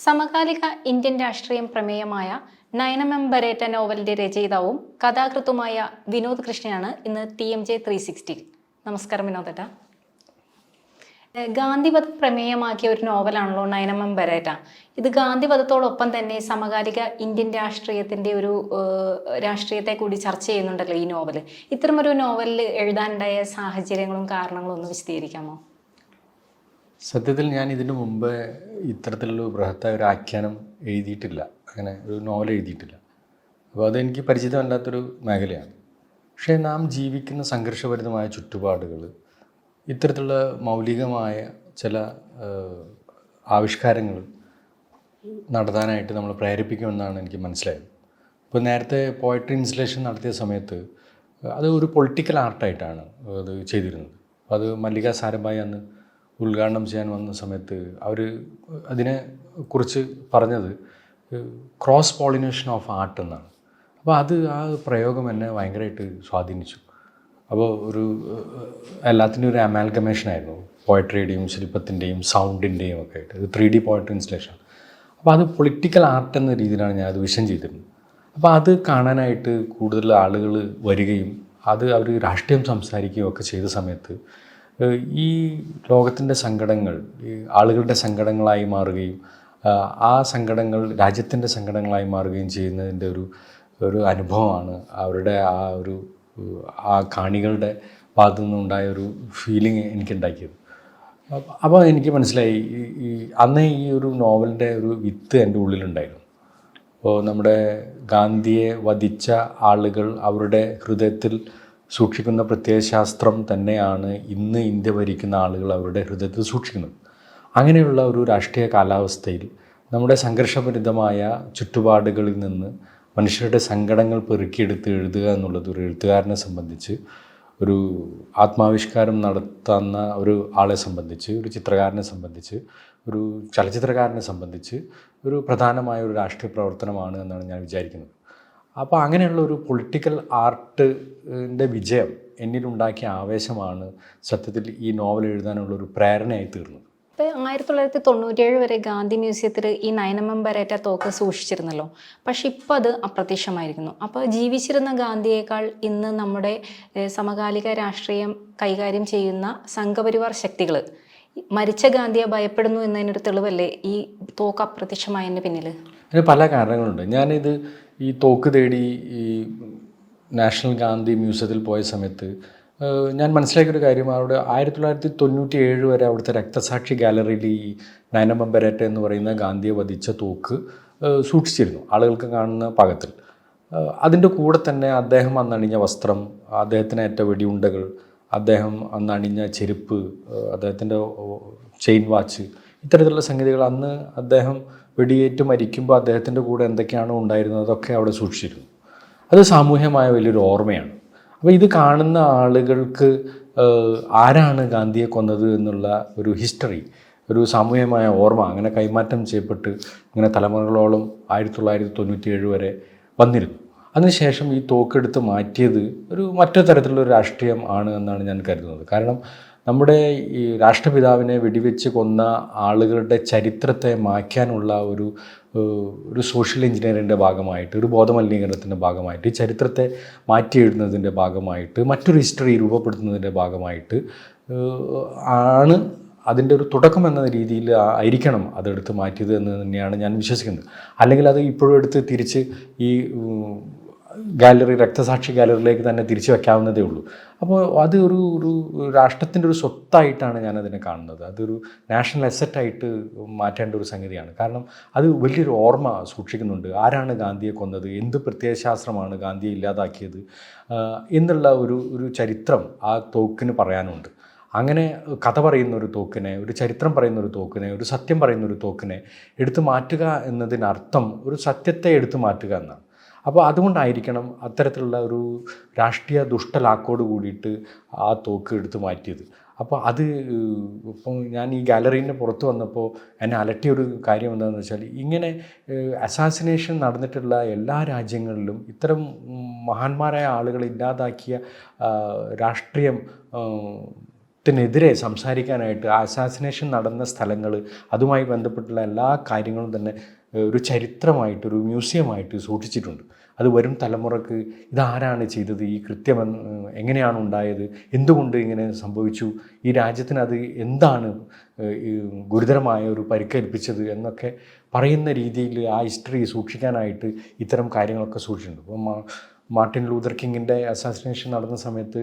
സമകാലിക ഇന്ത്യൻ രാഷ്ട്രീയം പ്രമേയമായ നയനമെമ്പരേറ്റ നോവലിന്റെ രചയിതാവും കഥാകൃത്തുമായ വിനോദ് കൃഷ്ണനാണ് ഇന്ന് TMJ 360. നമസ്കാരം വിനോദേട്ട. ഗാന്ധിവധ പ്രമേയമാക്കിയ ഒരു നോവലാണല്ലോ നയനമെമ്പരേറ്റ. ഇത് ഗാന്ധിവധത്തോടൊപ്പം തന്നെ സമകാലിക ഇന്ത്യൻ രാഷ്ട്രീയത്തിന്റെ ഒരു രാഷ്ട്രീയത്തെ കൂടി ചർച്ച ചെയ്യുന്നുണ്ടല്ലോ ഈ നോവൽ. ഇത്തരമൊരു നോവലിൽ എഴുതാനുണ്ടായ സാഹചര്യങ്ങളും കാരണങ്ങളും ഒന്ന് വിശദീകരിക്കാമോ? സത്യത്തിൽ ഞാൻ ഇതിനു മുമ്പ് ഇത്തരത്തിലുള്ള ബൃഹത്തായ ഒരു ആഖ്യാനം എഴുതിയിട്ടില്ല, അങ്ങനെ ഒരു നോവൽ എഴുതിയിട്ടില്ല. അപ്പോൾ അതെനിക്ക് പരിചിതമല്ലാത്തൊരു മേഖലയാണ്. പക്ഷേ നാം ജീവിക്കുന്ന സംഘർഷഭരിതമായ ചുറ്റുപാടുകൾ ഇത്തരത്തിലുള്ള മൗലികമായ ചില ആവിഷ്കാരങ്ങൾ നടത്താനായിട്ട് നമ്മൾ പ്രേരിപ്പിക്കുമെന്നാണ് എനിക്ക് മനസ്സിലായത്. ഇപ്പോൾ നേരത്തെ പോയട്രി ഇൻസ്റ്റലേഷൻ നടത്തിയ സമയത്ത് അത് ഒരു പൊളിറ്റിക്കൽ ആർട്ടായിട്ടാണ് അത് ചെയ്തിരുന്നത്. അത് മല്ലിക സാരാഭായി അന്ന് ഉദ്ഘാടനം ചെയ്യാൻ വന്ന സമയത്ത് അവർ അതിനെ കുറിച്ച് പറഞ്ഞത് ക്രോസ് പോളിനേഷൻ ഓഫ് ആർട്ട് എന്നാണ്. അപ്പോൾ ആ പ്രയോഗം എന്നെ ഭയങ്കരമായിട്ട് സ്വാധീനിച്ചു. അപ്പോൾ എല്ലാത്തിനും ഒരു അമാൽഗമേഷൻ ആയിരുന്നു, പോയട്രിയുടെയും ശില്പത്തിൻ്റെയും സൗണ്ടിൻ്റെയും ഒക്കെ ആയിട്ട്. ഇത് 3D പോയട്രി ഇൻസ്റ്റലേഷൻ. അപ്പോൾ അത് പൊളിറ്റിക്കൽ ആർട്ട് എന്ന രീതിയിലാണ് ഞാൻ അത് വിഷൻ ചെയ്തിരുന്നത്. അപ്പോൾ അത് കാണാനായിട്ട് കൂടുതൽ ആളുകൾ വരികയും അവർ രാഷ്ട്രീയം സംസാരിക്കുകയും ഒക്കെ ചെയ്ത സമയത്ത് ഈ ലോകത്തിൻ്റെ സങ്കടങ്ങൾ ഈ ആളുകളുടെ സങ്കടങ്ങളായി മാറുകയും ആ സങ്കടങ്ങൾ രാജ്യത്തിൻ്റെ സങ്കടങ്ങളായി മാറുകയും ചെയ്യുന്നതിൻ്റെ ഒരു അനുഭവമാണ് അവരുടെ ആ കാണികളുടെ ഭാഗത്തു നിന്നുണ്ടായ ഒരു ഫീലിംഗ് എനിക്കുണ്ടാക്കിയത്. അപ്പോൾ എനിക്ക് മനസ്സിലായി അന്നേ ഈ ഒരു നോവലിൻ്റെ ഒരു വിത്ത് എൻ്റെ ഉള്ളിലുണ്ടായിരുന്നു. അപ്പോൾ നമ്മുടെ ഗാന്ധിയെ വധിച്ച ആളുകൾ അവരുടെ ഹൃദയത്തിൽ സൂക്ഷിക്കുന്ന പ്രത്യയശാസ്ത്രം തന്നെയാണ് ഇന്ന് ഇന്ത്യ ഭരിക്കുന്ന ആളുകൾ അവരുടെ ഹൃദയത്തിൽ സൂക്ഷിക്കുന്നത്. അങ്ങനെയുള്ള ഒരു രാഷ്ട്രീയ കാലാവസ്ഥയിൽ നമ്മുടെ സംഘർഷഭരിതമായ ചുറ്റുപാടുകളിൽ നിന്ന് മനുഷ്യരുടെ സങ്കടങ്ങൾ പെറുക്കിയെടുത്ത് എഴുതുക എന്നുള്ളത് ഒരു എഴുത്തുകാരനെ സംബന്ധിച്ച്, ഒരു ആത്മാവിഷ്കാരം നടത്തുന്ന ഒരു ആളെ സംബന്ധിച്ച്, ഒരു ചിത്രകാരനെ സംബന്ധിച്ച്, ഒരു ചലച്ചിത്രകാരനെ സംബന്ധിച്ച് ഒരു പ്രധാനമായ ഒരു രാഷ്ട്രീയ പ്രവർത്തനമാണ് എന്നാണ് ഞാൻ വിചാരിക്കുന്നത്. അപ്പോൾ അങ്ങനെയുള്ള ഒരു പൊളിറ്റിക്കൽ ആർട്ടിൻ്റെ വിജയം എന്നിലുണ്ടാക്കിയ ആവേശമാണ് സത്യത്തിൽ ഈ നോവൽ എഴുതാനുള്ളൊരു പ്രേരണയായി തീർന്നത്. ഇപ്പോൾ 1997 വരെ ഗാന്ധി മ്യൂസിയത്തിൽ ഈ നയനമെമ്പരേറ്റ തോക്ക് സൂക്ഷിച്ചിരുന്നല്ലോ. പക്ഷെ ഇപ്പോൾ അത് അപ്രത്യക്ഷമായിരിക്കുന്നു. അപ്പോൾ ജീവിച്ചിരുന്ന ഗാന്ധിയേക്കാൾ ഇന്ന് നമ്മുടെ സമകാലിക രാഷ്ട്രീയം കൈകാര്യം ചെയ്യുന്ന സംഘപരിവാർ ശക്തികൾ മരിച്ച ഗാന്ധിയെ ഭയപ്പെടുന്നു എന്നതിനൊരു തെളിവല്ലേ ഈ തോക്ക് അപ്രത്യക്ഷമായതിന് പിന്നിൽ? അതിന് പല കാരണങ്ങളുണ്ട്. ഞാനിത് ഈ തോക്ക് തേടി ഈ നാഷണൽ ഗാന്ധി മ്യൂസിയത്തിൽ പോയ സമയത്ത് ഞാൻ മനസ്സിലാക്കിയൊരു കാര്യം, അവിടെ 1997 വരെ അവിടുത്തെ രക്തസാക്ഷി ഗാലറിയിൽ ഈ നയനമെമ്പരേറ്റ എന്ന് പറയുന്ന ഗാന്ധിയെ വധിച്ച തോക്ക് സൂക്ഷിച്ചിരുന്നു, ആളുകൾക്ക് കാണുന്ന പാകത്തിൽ. അതിൻ്റെ കൂടെ തന്നെ അദ്ദേഹം അന്നണിഞ്ഞ വസ്ത്രം, അദ്ദേഹത്തിനേറ്റ വെടിയുണ്ടകൾ, അദ്ദേഹം അന്നണിഞ്ഞ ചെരുപ്പ്, അദ്ദേഹത്തിൻ്റെ ചെയിൻ വാച്ച്, ഇത്തരത്തിലുള്ള സംഗതികൾ അന്ന് അദ്ദേഹം വെടിയേറ്റ് മരിക്കുമ്പോൾ അദ്ദേഹത്തിൻ്റെ കൂടെ എന്തൊക്കെയാണോ ഉണ്ടായിരുന്നത് അതൊക്കെ അവിടെ സൂക്ഷിച്ചിരുന്നു. അത് സാമൂഹ്യമായ വലിയൊരു ഓർമ്മയാണ്. അപ്പോൾ ഇത് കാണുന്ന ആളുകൾക്ക് ആരാണ് ഗാന്ധിയെ കൊന്നത് എന്നുള്ള ഒരു ഹിസ്റ്ററി, ഒരു സാമൂഹ്യമായ ഓർമ്മ അങ്ങനെ കൈമാറ്റം ചെയ്യപ്പെട്ട് ഇങ്ങനെ തലമുറകളോളം 1997 വരെ വന്നിരുന്നു. അതിനുശേഷം ഈ തോക്കെടുത്ത് മാറ്റിയത് മറ്റൊരു തരത്തിലുള്ളൊരു രാഷ്ട്രീയം ആണ് എന്നാണ് ഞാൻ കരുതുന്നത്. കാരണം നമ്മുടെ ഈ രാഷ്ട്രപിതാവിനെ വെടിവെച്ച് കൊന്ന ആളുകളുടെ ചരിത്രത്തെ മായ്ക്കാനുള്ള ഒരു സോഷ്യൽ എഞ്ചിനീയറിൻ്റെ ഭാഗമായിട്ട്, ഒരു ബോധമലിനീകരണത്തിൻ്റെ ഭാഗമായിട്ട്, ഈ ചരിത്രത്തെ മാറ്റി എഴുതുന്നതിൻ്റെ ഭാഗമായിട്ട്, മറ്റൊരു ഹിസ്റ്ററി രൂപപ്പെടുത്തുന്നതിൻ്റെ ഭാഗമായിട്ട് ആണ് അതിൻ്റെ ഒരു തുടക്കം എന്ന രീതിയിൽ ആയിരിക്കണം അതെടുത്ത് മാറ്റിയത് എന്ന് തന്നെയാണ് ഞാൻ വിശ്വസിക്കുന്നത്. അല്ലെങ്കിൽ അത് ഇപ്പോഴും എടുത്ത് തിരിച്ച് ഈ ഗാലറി, രക്തസാക്ഷി ഗാലറിയിലേക്ക് തന്നെ തിരിച്ചു വയ്ക്കാവുന്നതേ ഉള്ളൂ. അപ്പോൾ അത് ഒരു രാഷ്ട്രത്തിൻ്റെ ഒരു സ്വത്തായിട്ടാണ് ഞാനതിനെ കാണുന്നത്. അതൊരു നാഷണൽ അസറ്റായിട്ട് മാറ്റേണ്ട ഒരു സംഗതിയാണ്. കാരണം അത് വലിയൊരു ഓർമ്മ സൂക്ഷിക്കുന്നുണ്ട്. ആരാണ് ഗാന്ധിയെ കൊന്നത്, എന്ത് പ്രത്യയശാസ്ത്രമാണ് ഗാന്ധിയെ ഇല്ലാതാക്കിയത് എന്നുള്ള ഒരു ചരിത്രം ആ തോക്കിന് പറയാനുണ്ട്. അങ്ങനെ കഥ പറയുന്ന ഒരു തോക്കിനെ, ഒരു ചരിത്രം പറയുന്ന ഒരു തോക്കിനെ, ഒരു സത്യം പറയുന്ന ഒരു തോക്കിനെ എടുത്തു മാറ്റുക എന്നതിനർത്ഥം ഒരു സത്യത്തെ എടുത്തു മാറ്റുക എന്നാണ്. അപ്പോൾ അതുകൊണ്ടായിരിക്കണം അത്തരത്തിലുള്ള ഒരു രാഷ്ട്രീയ ദുഷ്ടലാക്കോട് കൂടിയിട്ട് ആ തോക്ക് എടുത്ത് മാറ്റിയത്. അപ്പോൾ ഇപ്പോൾ ഞാൻ ഈ ഗാലറീൻ്റെ പുറത്ത് വന്നപ്പോൾ എന്നെ അലട്ടിയൊരു കാര്യം എന്താണെന്ന് വെച്ചാൽ, ഇങ്ങനെ അസാസിനേഷൻ നടന്നിട്ടുള്ള എല്ലാ രാജ്യങ്ങളിലും ഇത്തരം മഹാന്മാരായ ആളുകളെ ഇല്ലാതാക്കിയ രാഷ്ട്രീയം ത്തിനെതിരെ സംസാരിക്കാനായിട്ട് അസാസിനേഷൻ നടന്ന സ്ഥലങ്ങൾ, അതുമായി ബന്ധപ്പെട്ടുള്ള എല്ലാ കാര്യങ്ങളും തന്നെ ഒരു ചരിത്രമായിട്ട്, ഒരു മ്യൂസിയമായിട്ട് സൂക്ഷിച്ചിട്ടുണ്ട്. അത് വരും തലമുറക്ക് ഇതാരാണ് ചെയ്തത്, ഈ കൃത്യം എങ്ങനെയാണ് ഉണ്ടായത്, എന്തുകൊണ്ട് ഇങ്ങനെ സംഭവിച്ചു, ഈ രാജ്യത്തിന് അത് എന്താണ് ഗുരുതരമായ ഒരു പരിക്കേൽപ്പിച്ചത് എന്നൊക്കെ പറയുന്ന രീതിയിൽ ആ ഹിസ്റ്ററി സൂക്ഷിക്കാനായിട്ട് ഇത്തരം കാര്യങ്ങളൊക്കെ സൂക്ഷിച്ചിട്ടുണ്ട്. അപ്പോൾ മാർട്ടിൻ ലൂതർ കിങ്ങിൻ്റെ അസാസിനേഷൻ നടന്ന സമയത്ത്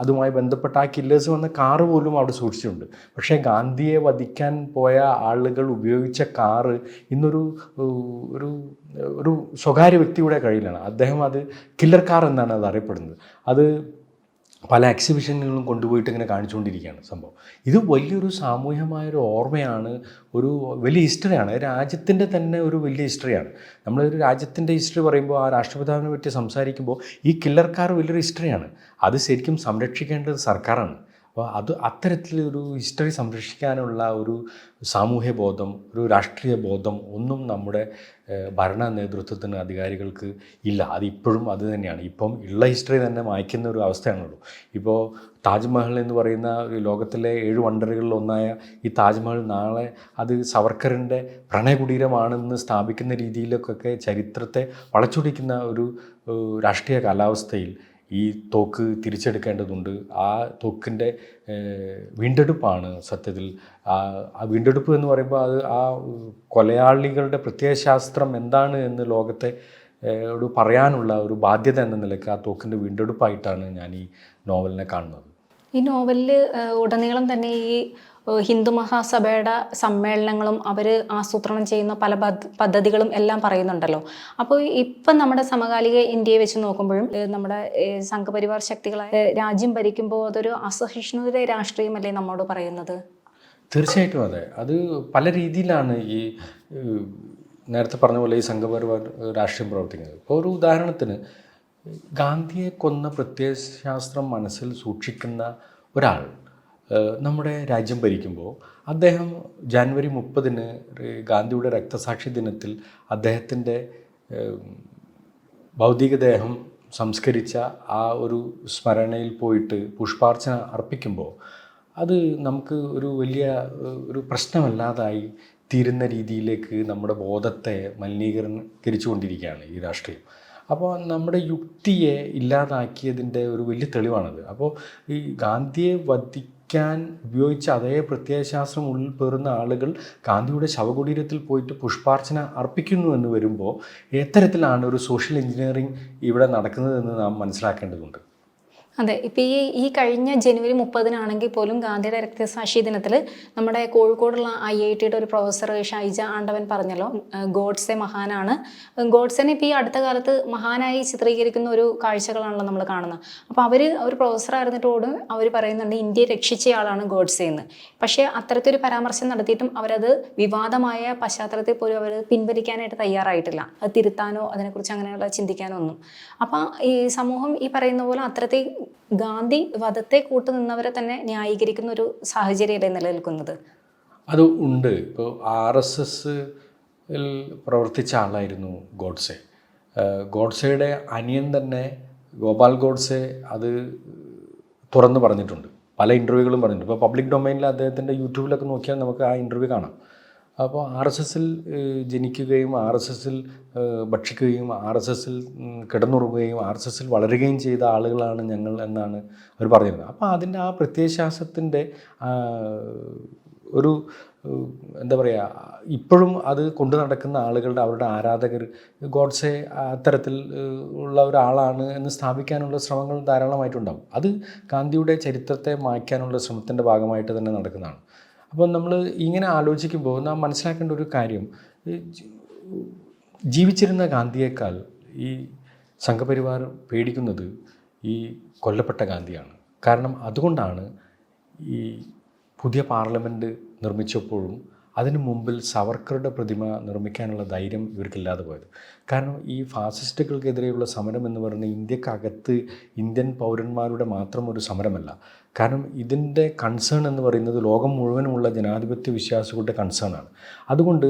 അതുമായി ബന്ധപ്പെട്ട ആ കില്ലേഴ്സ് വന്ന കാറ് പോലും അവിടെ സൂക്ഷിച്ചിട്ടുണ്ട്. പക്ഷേ ഗാന്ധിയെ വധിക്കാൻ പോയ ആളുകൾ ഉപയോഗിച്ച കാറ് ഇന്നൊരു ഒരു ഒരു സ്വകാര്യ വ്യക്തിയുടെ കയ്യിലാണ്. അദ്ദേഹം അത് കില്ലർ കാർ എന്നാണ് അത് അറിയപ്പെടുന്നത്. അത് പല എക്സിബിഷനുകളും കൊണ്ടുപോയിട്ട് ഇങ്ങനെ കാണിച്ചുകൊണ്ടിരിക്കുകയാണ് സംഭവം. ഇത് വലിയൊരു സാമൂഹ്യമായൊരു ഓർമ്മയാണ്, ഒരു വലിയ ഹിസ്റ്ററിയാണ്, രാജ്യത്തിൻ്റെ തന്നെ ഒരു വലിയ ഹിസ്റ്ററിയാണ്. നമ്മളൊരു രാജ്യത്തിൻ്റെ ഹിസ്റ്ററി പറയുമ്പോൾ ആ രാഷ്ട്രപിതാവിനെ പറ്റി സംസാരിക്കുമ്പോൾ ഈ കില്ലർ കാർ വലിയൊരു ഹിസ്റ്ററിയാണ്. അത് ശരിക്കും സംരക്ഷിക്കേണ്ടത് സർക്കാരാണ്. അപ്പോൾ അത്തരത്തിലൊരു ഹിസ്റ്ററി സംരക്ഷിക്കാനുള്ള ഒരു സാമൂഹ്യ ബോധം, ഒരു രാഷ്ട്രീയ ബോധം ഒന്നും നമ്മുടെ ഭരണ നേതൃത്വത്തിന്, അധികാരികൾക്ക് ഇല്ല. അതിപ്പോഴും അത് തന്നെയാണ്. ഇപ്പം ഉള്ള ഹിസ്റ്ററി തന്നെ മായ്ക്കുന്ന ഒരു അവസ്ഥയാണുള്ളൂ. ഇപ്പോൾ താജ്മഹൽ എന്ന് പറയുന്ന ഒരു ലോകത്തിലെ 7 വണ്ടറുകളിൽ ഒന്നായ ഈ താജ്മഹൽ നാളെ അത് സവർക്കറിൻ്റെ പ്രണയകുടീരമാണെന്ന് സ്ഥാപിക്കുന്ന രീതിയിലൊക്കെ ചരിത്രത്തെ വളച്ചൊടിക്കുന്ന ഒരു രാഷ്ട്രീയ കാലാവസ്ഥയിൽ ഈ തോക്ക് തിരിച്ചെടുക്കേണ്ടതുണ്ട്. ആ തോക്കിൻ്റെ വീണ്ടെടുപ്പാണ് സത്യത്തിൽ. ആ വീണ്ടെടുപ്പ് എന്ന് പറയുമ്പോൾ അത് ആ കൊലയാളികളുടെ പ്രത്യയശാസ്ത്രം എന്താണ് എന്ന് ലോകത്തെ പറയാനുള്ള ഒരു ബാധ്യത എന്ന നിലയ്ക്ക് ആ തോക്കിൻ്റെ വീണ്ടെടുപ്പായിട്ടാണ് ഞാൻ ഈ നോവലിനെ കാണുന്നത്. ഈ നോവലിൽ ഉടനീളം തന്നെ ഈ ഹിന്ദു മഹാസഭയുടെ സമ്മേളനങ്ങളും അവർ ആസൂത്രണം ചെയ്യുന്ന പല പദ്ധതികളും എല്ലാം പറയുന്നുണ്ടല്ലോ. അപ്പോൾ ഇപ്പം നമ്മുടെ സമകാലിക ഇന്ത്യയെ വെച്ച് നോക്കുമ്പോഴും നമ്മുടെ സംഘപരിവാർ ശക്തികളായ രാജ്യം ഭരിക്കുമ്പോൾ അതൊരു അസഹിഷ്ണുത രാഷ്ട്രീയമല്ലേ നമ്മോട് പറയുന്നത്? തീർച്ചയായിട്ടും അതെ. അത് പല രീതിയിലാണ് ഈ നേരത്തെ പറഞ്ഞ പോലെ ഈ സംഘപരിവാർ രാഷ്ട്രീയം പ്രവർത്തിക്കുന്നത്. ഇപ്പോൾ ഒരു ഉദാഹരണത്തിന്, ഗാന്ധിയെ കൊന്ന പ്രത്യയശാസ്ത്രം മനസ്സിൽ സൂക്ഷിക്കുന്ന ഒരാൾ നമ്മുടെ രാജ്യം ഭരിക്കുമ്പോൾ അദ്ദേഹം ജാനുവരി 30 ഗാന്ധിയുടെ രക്തസാക്ഷി ദിനത്തിൽ അദ്ദേഹത്തിൻ്റെ ഭൗതികദേഹം സംസ്കരിച്ച ആ ഒരു സ്മരണയിൽ പോയിട്ട് പുഷ്പാർച്ചന അർപ്പിക്കുമ്പോൾ അത് നമുക്ക് ഒരു വലിയ ഒരു പ്രശ്നമല്ലാതായി തീരുന്ന രീതിയിലേക്ക് നമ്മുടെ ബോധത്തെ മലിനീകരിച്ചുകൊണ്ടിരിക്കുകയാണ് ഈ രാഷ്ട്രീയം. അപ്പോൾ നമ്മുടെ യുക്തിയെ ഇല്ലാതാക്കിയതിൻ്റെ ഒരു വലിയ തെളിവാണത്. അപ്പോൾ ഈ ഗാന്ധിയെ വധിക്കാൻ ഉപയോഗിച്ച അതേ പ്രത്യയശാസ്ത്രം ഉള്ളിൽ പേറുന്ന ആളുകൾ ഗാന്ധിയുടെ ശവകുടീരത്തിൽ പോയിട്ട് പുഷ്പാർച്ചന അർപ്പിക്കുന്നു എന്ന് വരുമ്പോൾ എത്തരത്തിലാണ് ഒരു സോഷ്യൽ എഞ്ചിനീയറിംഗ് ഇവിടെ നടക്കുന്നതെന്ന് നാം മനസ്സിലാക്കേണ്ടതുണ്ട്. അതെ, ഇപ്പം ഈ കഴിഞ്ഞ ജനുവരി 30 പോലും ഗാന്ധിയുടെ രക്തസാക്ഷി ദിനത്തിൽ നമ്മുടെ കോഴിക്കോടുള്ള IITയുടെ ഒരു പ്രൊഫസർ ഷൈജ ആണ്ടവൻ പറഞ്ഞല്ലോ, ഗോഡ്സെ മഹാനാണ്. ഗോഡ്സെനെ ഇപ്പോൾ ഈ അടുത്ത കാലത്ത് മഹാനായി ചിത്രീകരിക്കുന്ന ഒരു കാഴ്ചകളാണല്ലോ നമ്മൾ കാണുന്നത്. അപ്പോൾ ഒരു പ്രൊഫസറായിരുന്നിട്ടോടും അവർ പറയുന്നുണ്ട് ഇന്ത്യയെ രക്ഷിച്ചയാളാണ് ഗോഡ്സെ എന്ന്. പക്ഷേ അത്തരത്തിലൊരു പരാമർശം നടത്തിയിട്ടും അവരത് വിവാദമായ പശ്ചാത്തലത്തിൽ പോലും അവർ പിൻവലിക്കാനായിട്ട് തയ്യാറായിട്ടില്ല. അത് തിരുത്താനോ അതിനെക്കുറിച്ച് അങ്ങനെയുള്ള ചിന്തിക്കാനോ ഒന്നും. അപ്പം ഈ സമൂഹം ഈ പറയുന്ന പോലെ അത്തരത്തിൽ ഗാന്ധി വധത്തെ കൂട്ടുനിന്നവരെ തന്നെ ന്യായീകരിക്കുന്ന ഒരു സാഹചര്യമല്ലേ നിലനിൽക്കുന്നത്? അത് ഉണ്ട്. ഇപ്പോൾ RSSൽ പ്രവർത്തിച്ച ആളായിരുന്നു ഗോഡ്സെ. ഗോഡ്സെയുടെ അനിയൻ തന്നെ ഗോപാൽ ഗോഡ്സെ അത് തുറന്ന് പറഞ്ഞിട്ടുണ്ട്, പല ഇൻ്റർവ്യൂകളും പറഞ്ഞിട്ടുണ്ട്. ഇപ്പോൾ പബ്ലിക് ഡൊമൈനിൽ അദ്ദേഹത്തിൻ്റെ യൂട്യൂബിലൊക്കെ നോക്കിയാൽ നമുക്ക് ആ ഇൻ്റർവ്യൂ കാണാം. അപ്പോൾ RSSൽ ജനിക്കുകയും RSSൽ ഭക്ഷിക്കുകയും RSSൽ കിടന്നുറങ്ങുകയും RSSൽ വളരുകയും ചെയ്ത ആളുകളാണ് ഞങ്ങൾ എന്നാണ് അവർ പറഞ്ഞിരുന്നത്. അപ്പോൾ അതിൻ്റെ ആ പ്രത്യയശാസ്ത്രത്തിൻ്റെ ഒരു എന്താ പറയുക, ഇപ്പോഴും അത് കൊണ്ടു നടക്കുന്ന ആളുകളുടെ, അവരുടെ ആരാധകർ ഗോഡ്സെ അത്തരത്തിൽ ഉള്ള ഒരാളാണ് എന്ന് സ്ഥാപിക്കാനുള്ള ശ്രമങ്ങൾ ധാരാളമായിട്ടുണ്ടാകും. അത് ഗാന്ധിയുടെ ചരിത്രത്തെ മായ്ക്കാനുള്ള ശ്രമത്തിൻ്റെ ഭാഗമായിട്ട് തന്നെ നടക്കുന്നതാണ്. അപ്പോൾ നമ്മൾ ഇങ്ങനെ ആലോചിക്കുമ്പോൾ നാം മനസ്സിലാക്കേണ്ട ഒരു കാര്യം, ജീവിച്ചിരുന്ന ഗാന്ധിയേക്കാൾ ഈ സംഘപരിവാർ പേടിക്കുന്നത് ഈ കൊല്ലപ്പെട്ട ഗാന്ധിയാണ്. കാരണം അതുകൊണ്ടാണ് ഈ പുതിയ പാർലമെൻറ്റ് നിർമ്മിച്ചപ്പോഴും അതിനു മുമ്പിൽ സവർക്കറുടെ പ്രതിമ നിർമ്മിക്കാനുള്ള ധൈര്യം ഇവർക്കില്ലാതെ പോയത്. കാരണം ഈ ഫാസിസ്റ്റുകൾക്കെതിരെയുള്ള സമരം എന്ന് പറയുന്നത് ഇന്ത്യക്കകത്ത് ഇന്ത്യൻ പൗരന്മാരുടെ മാത്രം ഒരു സമരമല്ല. കാരണം ഇതിൻ്റെ കൺസേൺ എന്ന് പറയുന്നത് ലോകം മുഴുവനുമുള്ള ജനാധിപത്യ വിശ്വാസികളുടെ കൺസേണാണ്. അതുകൊണ്ട്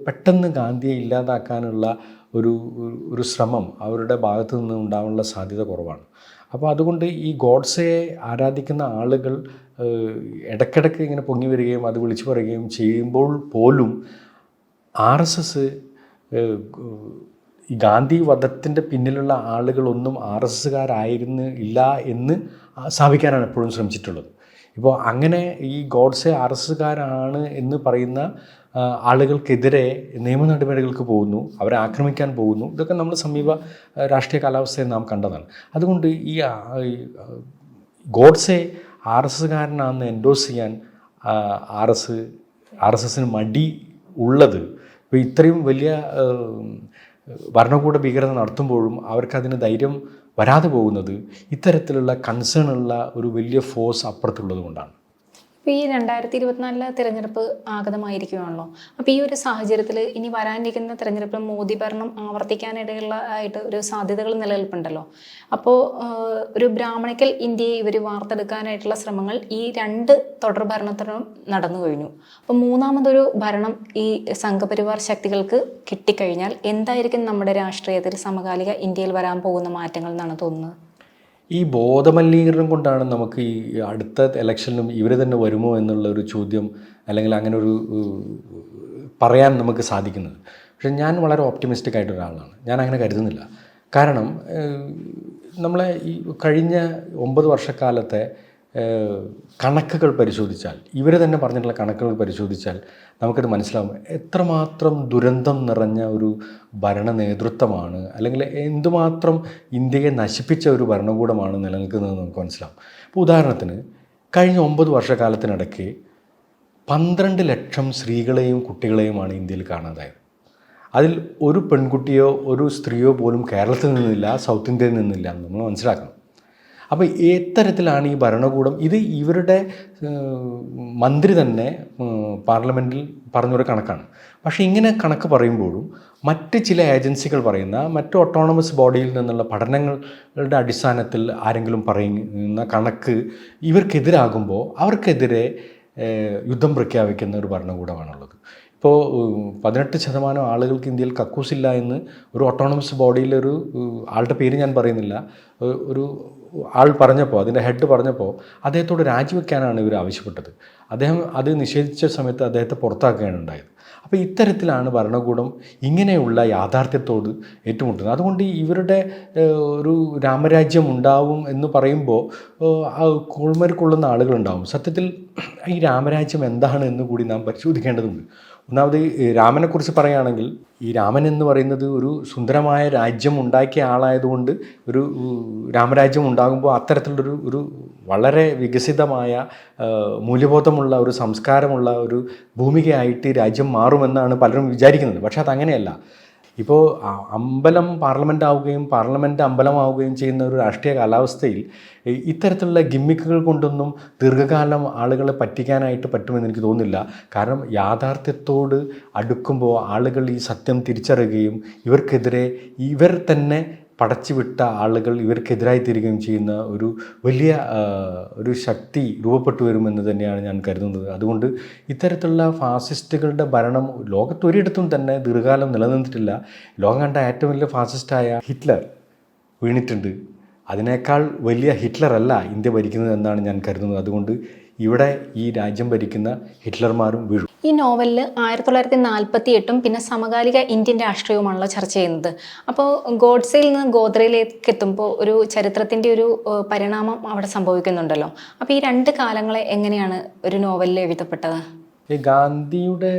പെട്ടെന്ന് ഗാന്ധിയെ ഇല്ലാതാക്കാനുള്ള ഒരു ശ്രമം അവരുടെ ഭാഗത്തു നിന്ന് ഉണ്ടാകാനുള്ള സാധ്യത കുറവാണ്. അപ്പോൾ അതുകൊണ്ട് ഈ ഗോഡ്സെയെ ആരാധിക്കുന്ന ആളുകൾ ഇടയ്ക്കിടയ്ക്ക് ഇങ്ങനെ പൊങ്ങി വരികയും അത് വിളിച്ചു പറയുകയും ചെയ്യുമ്പോൾ പോലും RSS ഈ ഗാന്ധി വധത്തിൻ്റെ പിന്നിലുള്ള ആളുകളൊന്നും RSSകാരായിരുന്നില്ല എന്ന് സ്ഥാപിക്കാനാണ് എപ്പോഴും ശ്രമിച്ചിട്ടുള്ളത്. ഇപ്പോൾ അങ്ങനെ ഈ ഗോഡ്സെ RSSകാരാണ് എന്ന് പറയുന്ന ആളുകൾക്കെതിരെ നിയമ നടപടികൾക്ക് പോകുന്നു, അവരെ ആക്രമിക്കാൻ പോകുന്നു. ഇതൊക്കെ നമ്മൾ സമീപ രാഷ്ട്രീയ കാലാവസ്ഥയിൽ നാം കണ്ടതാണ്. അതുകൊണ്ട് ഈ ഗോഡ്സെ RSSകാരനാണെന്ന് എൻഡോസ് ചെയ്യാൻ RSSന് മടി ഉള്ളത് ഇപ്പോൾ ഇത്രയും വലിയ ഭരണകൂട ഭീകരത നടത്തുമ്പോഴും അവർക്കതിന് ധൈര്യം വരാതെ പോകുന്നത് ഇത്തരത്തിലുള്ള കൺസേൺ ഉള്ള ഒരു വലിയ ഫോഴ്സ് അപ്പുറത്തുള്ളത് കൊണ്ടാണ്. ഇപ്പോൾ ഈ 2024 തിരഞ്ഞെടുപ്പ് ആഗതമായിരിക്കുകയാണല്ലോ. അപ്പോൾ ഈ ഒരു സാഹചര്യത്തിൽ ഇനി വരാനിരിക്കുന്ന തിരഞ്ഞെടുപ്പിൽ മോദി ഭരണം ആവർത്തിക്കാനിടയുള്ള ആയിട്ട് ഒരു സാധ്യതകൾ നിലനിൽപ്പുണ്ടല്ലോ. അപ്പോൾ ഒരു ബ്രാഹ്മണിക്കൽ ഇന്ത്യയെ ഇവർ വാർത്തെടുക്കാനായിട്ടുള്ള ശ്രമങ്ങൾ ഈ 2 തുടർ ഭരണത്തിനും നടന്നു കഴിഞ്ഞു. അപ്പോൾ മൂന്നാമതൊരു ഭരണം ഈ സംഘപരിവാർ ശക്തികൾക്ക് കിട്ടിക്കഴിഞ്ഞാൽ എന്തായിരിക്കും നമ്മുടെ രാഷ്ട്രീയത്തിൽ സമകാലിക ഇന്ത്യയിൽ വരാൻ പോകുന്ന മാറ്റങ്ങൾ എന്നാണ് തോന്നുന്നത്? ഈ ബോധമലിനീകരണം കൊണ്ടാണ് നമുക്ക് ഈ അടുത്ത ഇലക്ഷനിലും ഇവർ തന്നെ വരുമോ എന്നുള്ളൊരു ചോദ്യം അല്ലെങ്കിൽ അങ്ങനെ ഒരു പറയാൻ നമുക്ക് സാധിക്കുന്നത്. പക്ഷെ ഞാൻ വളരെ ഓപ്റ്റിമിസ്റ്റിക് ആയിട്ട് ഒരാളാണ്. ഞാൻ അങ്ങനെ കരുതുന്നില്ല. കാരണം നമ്മളെ ഈ കഴിഞ്ഞ 9 വർഷക്കാലത്തെ കണക്കുകൾ പരിശോധിച്ചാൽ, ഇവർ തന്നെ പറഞ്ഞിട്ടുള്ള കണക്കുകൾ പരിശോധിച്ചാൽ നമുക്കത് മനസ്സിലാവും എത്രമാത്രം ദുരന്തം നിറഞ്ഞ ഒരു ഭരണ നേതൃത്വമാണ്, അല്ലെങ്കിൽ എന്തുമാത്രം ഇന്ത്യയെ നശിപ്പിച്ച ഒരു ഭരണകൂടമാണ് നിലനിൽക്കുന്നതെന്ന് നമുക്ക് മനസ്സിലാവും. ഇപ്പോൾ ഉദാഹരണത്തിന് കഴിഞ്ഞ 9 വർഷക്കാലത്തിനിടയ്ക്ക് 12 ലക്ഷം സ്ത്രീകളെയും കുട്ടികളെയുമാണ് ഇന്ത്യയിൽ കാണാതായത്. അതിൽ ഒരു പെൺകുട്ടിയോ ഒരു സ്ത്രീയോ പോലും കേരളത്തിൽ നിന്നില്ല, സൗത്ത് ഇന്ത്യയിൽ നിന്നില്ല എന്ന് നമ്മൾ മനസ്സിലാക്കണം. അപ്പോൾ എത്തരത്തിലാണ് ഈ ഭരണകൂടം, ഇത് ഇവരുടെ മന്ത്രി തന്നെ പാർലമെൻറ്റിൽ പറഞ്ഞൊരു കണക്കാണ്. പക്ഷേ ഇങ്ങനെ കണക്ക് പറയുമ്പോഴും മറ്റ് ചില ഏജൻസികൾ പറയുന്ന മറ്റ് ഓട്ടോണമസ് ബോഡിയിൽ നിന്നുള്ള പഠനങ്ങളുടെ അടിസ്ഥാനത്തിൽ ആരെങ്കിലും പറയുന്ന കണക്ക് ഇവർക്കെതിരാകുമ്പോൾ അവർക്കെതിരെ യുദ്ധം പ്രഖ്യാപിക്കുന്ന ഒരു ഭരണകൂടമാണുള്ളത്. ഇപ്പോൾ 18% ആളുകൾക്ക് ഇന്ത്യയിൽ കക്കൂസില്ല എന്ന് ഒരു ഓട്ടോണമസ് ബോഡിയിലൊരു ആളുടെ പേര് ഞാൻ പറയുന്നില്ല, ഒരു ആൾ പറഞ്ഞപ്പോൾ, അതിൻ്റെ ഹെഡ് പറഞ്ഞപ്പോൾ അദ്ദേഹത്തോട് രാജിവെക്കാനാണ് ഇവർ ആവശ്യപ്പെട്ടത്. അദ്ദേഹം അത് നിഷേധിച്ച സമയത്ത് അദ്ദേഹത്തെ പുറത്താക്കുകയാണ് ഉണ്ടായത്. അപ്പോൾ ഇത്തരത്തിലാണ് ഭരണകൂടം ഇങ്ങനെയുള്ള യാഥാർത്ഥ്യത്തോട് ഏറ്റുമുട്ടുന്നത്. അതുകൊണ്ട് ഇവരുടെ ഒരു രാമരാജ്യം ഉണ്ടാവും എന്ന് പറയുമ്പോൾ കോൾമേർക്കൊള്ളുന്ന ആളുകളുണ്ടാവും. സത്യത്തിൽ ഈ രാമരാജ്യം എന്താണ് എന്ന് കൂടി നാം പരിശോധിക്കേണ്ടതുണ്ട്. ഒന്നാമത് രാമനെക്കുറിച്ച് പറയുകയാണെങ്കിൽ ഈ രാമൻ എന്ന് പറയുന്നത് ഒരു സുന്ദരമായ രാജ്യം ഉണ്ടാക്കിയ ആളായതുകൊണ്ട് ഒരു രാമരാജ്യം ഉണ്ടാകുമ്പോൾ അത്തരത്തിലുള്ളൊരു വളരെ വികസിതമായ മൂല്യബോധമുള്ള ഒരു സംസ്കാരമുള്ള ഒരു ഭൂമികയായിട്ട് രാജ്യം മാറുമെന്നാണ് പലരും വിചാരിക്കുന്നത്. പക്ഷേ അതങ്ങനെയല്ല. ഇപ്പോൾ അമ്പലം പാർലമെൻ്റ് ആവുകയും പാർലമെൻറ്റ് അമ്പലമാവുകയും ചെയ്യുന്ന ഒരു രാഷ്ട്രീയ കാലാവസ്ഥയിൽ ഇത്തരത്തിലുള്ള ഗിമ്മിക്കുകൾ കൊണ്ടൊന്നും ദീർഘകാലം ആളുകളെ പറ്റിക്കാനായിട്ട് പറ്റുമെന്ന് എനിക്ക് തോന്നുന്നില്ല. കാരണം യാഥാർത്ഥ്യത്തോട് അടുക്കുമ്പോൾ ആളുകൾ ഈ സത്യം തിരിച്ചറിയുകയും ഇവർക്കെതിരെ ഇവർ തന്നെ പടച്ചുവിട്ട ആളുകൾ ഇവർക്കെതിരായി തീരുകയും ചെയ്യുന്ന ഒരു വലിയ ഒരു ശക്തി രൂപപ്പെട്ടു വരുമെന്ന് തന്നെയാണ് ഞാൻ കരുതുന്നത്. അതുകൊണ്ട് ഇത്തരത്തിലുള്ള ഫാസിസ്റ്റുകളുടെ ഭരണം ലോകത്തൊരിടത്തും തന്നെ ദീർഘകാലം നിലനിന്നിട്ടില്ല. ലോകം കണ്ട ഏറ്റവും വലിയ ഫാസിസ്റ്റായ ഹിറ്റ്ലർ വീണിട്ടുണ്ട്. അതിനേക്കാൾ വലിയ ഹിറ്റ്ലറല്ല ഇന്ത്യ ഭരിക്കുന്നത് എന്നാണ് ഞാൻ കരുതുന്നത്. അതുകൊണ്ട് ഇവിടെ ഈ രാജ്യം ഭരിക്കുന്ന ഹിറ്റ്ലർമാരും വീഴും. ഈ നോവലിൽ 1948 പിന്നെ സമകാലിക ഇന്ത്യൻ രാഷ്ട്രീയവുമാണല്ലോ ചർച്ച ചെയ്യുന്നത്. അപ്പോൾ ഗോഡ്സെയിൽ നിന്ന് ഗോദ്രയിലേക്ക് എത്തുമ്പോൾ ഒരു ചരിത്രത്തിൻ്റെ ഒരു പരിണാമം അവിടെ സംഭവിക്കുന്നുണ്ടല്ലോ. അപ്പോൾ ഈ 2 കാലങ്ങളെ എങ്ങനെയാണ് ഒരു നോവലിൽ എഴുതപ്പെട്ടത്? ഈ ഗാന്ധിയുടെ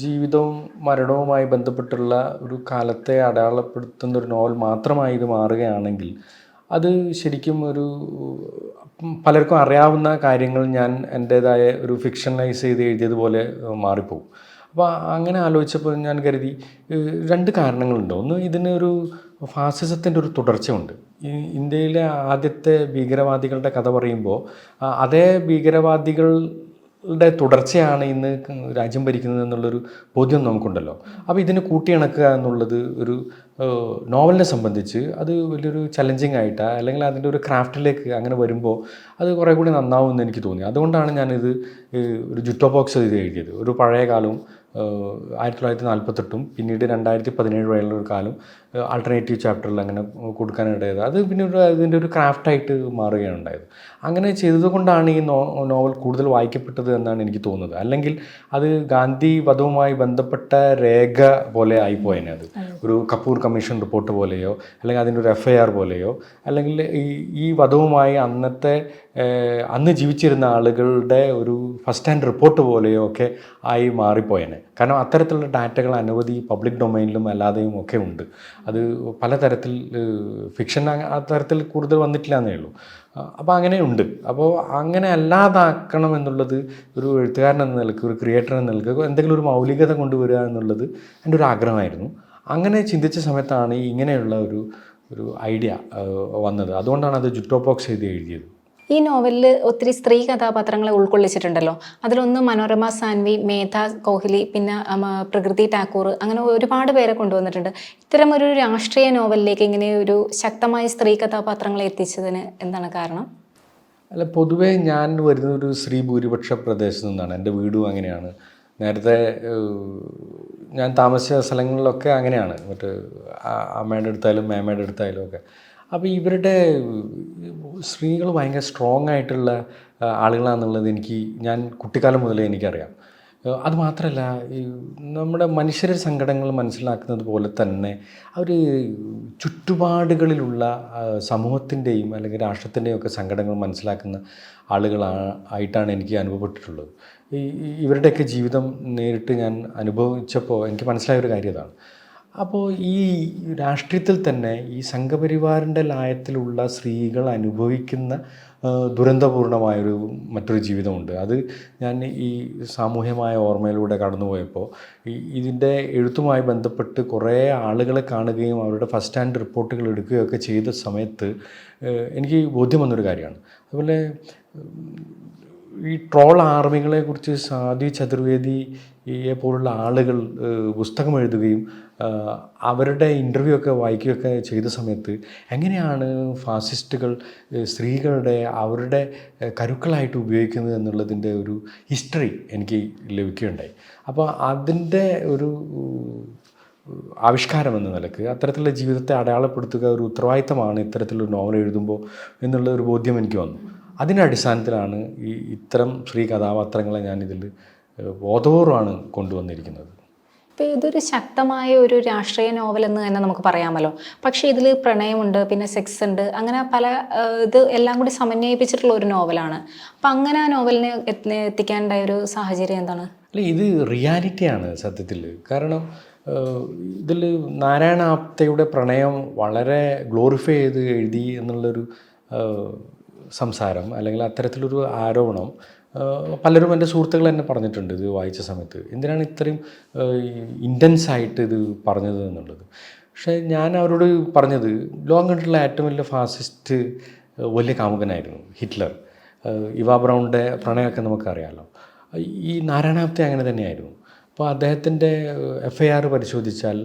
ജീവിതവും മരണവുമായി ബന്ധപ്പെട്ടുള്ള ഒരു കാലത്തെ അടയാളപ്പെടുത്തുന്ന ഒരു നോവൽ മാത്രമായി ഇത് മാറുകയാണെങ്കിൽ അത് ശരിക്കും ഒരു പലർക്കും അറിയാവുന്ന കാര്യങ്ങൾ ഞാൻ എൻ്റേതായ ഒരു ഫിക്ഷനലൈസ് ചെയ്ത് എഴുതിയതുപോലെ മാറിപ്പോകും. അപ്പോൾ അങ്ങനെ ആലോചിച്ചപ്പോൾ ഞാൻ കരുതി 2 കാരണങ്ങളുണ്ട്. ഒന്ന്, ഇതിനൊരു ഫാസിസത്തിൻ്റെ ഒരു തുടർച്ചയുണ്ട്. ഈ ഇന്ത്യയിലെ ആദ്യത്തെ ഭീകരവാദികളുടെ കഥ പറയുമ്പോൾ അതേ ഭീകരവാദികളുടെ തുടർച്ചയാണ് ഇന്ന് രാജ്യം ഭരിക്കുന്നത് എന്നുള്ളൊരു ബോധ്യം നമുക്കുണ്ടല്ലോ. അപ്പോൾ ഇതിനെ കൂട്ടിയിണക്കുക എന്നുള്ളത് ഒരു നോവലിനെ സംബന്ധിച്ച് അത് വലിയൊരു ചലഞ്ചിങ് ആയിട്ടാണ്, അല്ലെങ്കിൽ അതിൻ്റെ ഒരു ക്രാഫ്റ്റിലേക്ക് അങ്ങനെ വരുമ്പോൾ അത് കുറേ കൂടി നന്നാവുമെന്ന് എനിക്ക് തോന്നി. അതുകൊണ്ടാണ് ഞാനിത് ഒരു ജുട്ടോ ബോക്സ് ഇത് എഴുതിയത്. ഒരു പഴയ കാലവും 1948 പിന്നീട് 2017 വരെയുള്ള ഒരു കാലം ആൾട്ടർനേറ്റീവ് ചാപ്റ്ററിൽ അങ്ങനെ കൊടുക്കാനിടയത്. അത് പിന്നെ ഇതിൻ്റെ ഒരു ക്രാഫ്റ്റായിട്ട് മാറുകയാണ് ഉണ്ടായത്. അങ്ങനെ ചെയ്തതുകൊണ്ടാണ് ഈ നോവൽ കൂടുതൽ വായിക്കപ്പെട്ടത് എന്നാണ് എനിക്ക് തോന്നുന്നത്. അല്ലെങ്കിൽ അത് ഗാന്ധി വധവുമായി ബന്ധപ്പെട്ട രേഖ പോലെ ആയിപ്പോയേനെ. അത് ഒരു കപൂർ കമ്മീഷൻ റിപ്പോർട്ട് പോലെയോ അല്ലെങ്കിൽ അതിൻ്റെ ഒരു FIR പോലെയോ അല്ലെങ്കിൽ ഈ വധവുമായി അന്ന് ജീവിച്ചിരുന്ന ആളുകളുടെ ഒരു ഫസ്റ്റ് ഹാൻഡ് റിപ്പോർട്ട് പോലെയോ ഒക്കെ ആയി മാറിപ്പോയേനെ. കാരണം അത്തരത്തിലുള്ള ഡാറ്റകൾ അനവധി പബ്ലിക് ഡൊമൈനിലും അല്ലാതെയും ഒക്കെ ഉണ്ട്. അത് പലതരത്തിൽ ഫിക്ഷൻ അത്തരത്തിൽ കൂടുതൽ വന്നിട്ടില്ല എന്നേ ഉള്ളൂ. അപ്പോൾ അങ്ങനെയുണ്ട്. അപ്പോൾ അങ്ങനെ അല്ലാതാക്കണം എന്നുള്ളത് ഒരു എഴുത്തുകാരൻ എന്ന നിലക്ക്, ഒരു ക്രിയേറ്റർ എന്ന നിലക്ക് എന്തെങ്കിലും ഒരു മൗലികത കൊണ്ടുവരിക എന്നുള്ളത് എൻ്റെ ഒരു ആഗ്രഹമായിരുന്നു. അങ്ങനെ ചിന്തിച്ച സമയത്താണ് ഇങ്ങനെയുള്ള ഒരു ഐഡിയ വന്നത്. അതുകൊണ്ടാണ് അത് ജുറ്റോപോക്സ് എഴുതിയത്. ഈ നോവലിൽ ഒത്തിരി സ്ത്രീ കഥാപാത്രങ്ങളെ ഉൾക്കൊള്ളിച്ചിട്ടുണ്ടല്ലോ. അതിലൊന്ന് മനോരമ സാൻവി, മേധ കോഹ്ലി, പിന്നെ പ്രകൃതി ടാക്കൂർ, അങ്ങനെ ഒരുപാട് പേരെ കൊണ്ടുവന്നിട്ടുണ്ട്. ഇത്തരം ഒരു രാഷ്ട്രീയ നോവലിലേക്ക് ഇങ്ങനെ ഒരു ശക്തമായ സ്ത്രീ കഥാപാത്രങ്ങളെ എത്തിച്ചതിന് എന്താണ് കാരണം? അല്ല, പൊതുവേ ഞാൻ വരുന്നൊരു സ്ത്രീ ഭൂരിപക്ഷ പ്രദേശത്തു നിന്നാണ്. എൻ്റെ വീടും അങ്ങനെയാണ്. നേരത്തെ ഞാൻ താമസിച്ച സ്ഥലങ്ങളിലൊക്കെ അങ്ങനെയാണ്. മറ്റ് അമ്മയുടെ അടുത്തായാലും മേമ്മയുടെ അടുത്തായാലും ഒക്കെ. അപ്പോൾ ഇവരുടെ സ്ത്രീകൾ ഭയങ്കര സ്ട്രോങ് ആയിട്ടുള്ള ആളുകളാണെന്നുള്ളത് ഞാൻ കുട്ടിക്കാലം മുതലേ എനിക്കറിയാം. അതുമാത്രമല്ല, ഈ നമ്മുടെ മനുഷ്യരുടെ സങ്കടങ്ങൾ മനസ്സിലാക്കുന്നത് പോലെ തന്നെ അവർ ചുറ്റുപാടുകളിലുള്ള സമൂഹത്തിൻ്റെയും അല്ലെങ്കിൽ രാഷ്ട്രത്തിൻ്റെയും ഒക്കെ സങ്കടങ്ങൾ മനസ്സിലാക്കുന്ന ആയിട്ടാണ് എനിക്ക് അനുഭവപ്പെട്ടിട്ടുള്ളത്. ഇവരുടെയൊക്കെ ജീവിതം നേരിട്ട് ഞാൻ അനുഭവിച്ചപ്പോൾ എനിക്ക് മനസ്സിലായൊരു കാര്യം അതാണ്. അപ്പോൾ ഈ രാഷ്ട്രീയത്തിൽ തന്നെ ഈ സംഘപരിവാറിൻ്റെ ലായത്തിലുള്ള സ്ത്രീകൾ അനുഭവിക്കുന്ന ദുരന്തപൂർണമായൊരു മറ്റൊരു ജീവിതമുണ്ട്. അത് ഞാൻ ഈ സാമൂഹ്യമായ ഓർമ്മയിലൂടെ കടന്നുപോയപ്പോൾ ഇതിൻ്റെ എഴുത്തുമായി ബന്ധപ്പെട്ട് കുറേ ആളുകളെ കാണുകയും അവരുടെ ഫസ്റ്റ് ഹാൻഡ് റിപ്പോർട്ടുകൾ എടുക്കുകയൊക്കെ ചെയ്ത സമയത്ത് എനിക്ക് ബോധ്യം വന്നൊരു കാര്യമാണ്. അതുപോലെ ഈ ട്രോൾ ആർമികളെക്കുറിച്ച് സാധ്വി ചതുർവേദിയെ പോലുള്ള ആളുകൾ പുസ്തകം എഴുതുകയും അവരുടെ ഇൻ്റർവ്യൂ ഒക്കെ വായിക്കുകയൊക്കെ ചെയ്ത സമയത്ത് എങ്ങനെയാണ് ഫാസിസ്റ്റുകൾ അവരുടെ കരുക്കളായിട്ട് ഉപയോഗിക്കുന്നത് എന്നുള്ളതിൻ്റെ ഒരു ഹിസ്റ്ററി എനിക്ക് ലഭിക്കുകയുണ്ടായി. അപ്പോൾ അതിൻ്റെ ഒരു ആവിഷ്കാരം എന്ന നിലക്ക് അത്തരത്തിലുള്ള ജീവിതത്തെ അടയാളപ്പെടുത്തുക ഒരു ഉത്തരവാദിത്തമാണ് ഇത്തരത്തിലൊരു നോവൽ എഴുതുമ്പോൾ എന്നുള്ള ഒരു ബോധ്യം എനിക്ക് വന്നു. അതിൻ്റെ അടിസ്ഥാനത്തിലാണ് ഇത്തരം സ്ത്രീ കഥാപാത്രങ്ങളെ ഞാനിതിൽ ബോധപൂർവമാണ് കൊണ്ടുവന്നിരിക്കുന്നത്. ഇപ്പോൾ ഇതൊരു ശക്തമായ ഒരു രാഷ്ട്രീയ നോവൽ എന്ന് തന്നെ നമുക്ക് പറയാമല്ലോ. പക്ഷേ ഇതിൽ പ്രണയമുണ്ട്, പിന്നെ സെക്സ് ഉണ്ട്, അങ്ങനെ പല ഇത് എല്ലാം കൂടി സമന്വയിപ്പിച്ചിട്ടുള്ള ഒരു നോവലാണ്. അപ്പം അങ്ങനെ ആ നോവലിനെ എത്തിക്കാനുണ്ടായ ഒരു സാഹചര്യം എന്താണ്? അല്ല, ഇത് റിയാലിറ്റിയാണ് സത്യത്തിൽ. കാരണം ഇതിൽ നാരായണ ആപ്തയുടെ പ്രണയം വളരെ ഗ്ലോറിഫൈ ചെയ്ത് എഴുതി എന്നുള്ളൊരു സംസാരം അല്ലെങ്കിൽ അത്തരത്തിലൊരു ആരോപണം പലരും എൻ്റെ സുഹൃത്തുക്കൾ തന്നെ പറഞ്ഞിട്ടുണ്ട് ഇത് വായിച്ച സമയത്ത്. എന്തിനാണ് ഇത്രയും ഇൻറ്റൻസായിട്ട് ഇത് പറഞ്ഞത് എന്നുള്ളത്. പക്ഷേ ഞാൻ അവരോട് പറഞ്ഞത്, ലോകം കണ്ടിട്ടുള്ള ഏറ്റവും വലിയ ഫാസിസ്റ്റ് വലിയ കാമുകനായിരുന്നു ഹിറ്റ്ലർ. ഇവാ ബ്രൗണിൻ്റെ പ്രണയമൊക്കെ നമുക്കറിയാമല്ലോ. ഈ നാരായണാപ്തെ അങ്ങനെ തന്നെയായിരുന്നു. അപ്പോൾ അദ്ദേഹത്തിൻ്റെ FIR പരിശോധിച്ചാൽ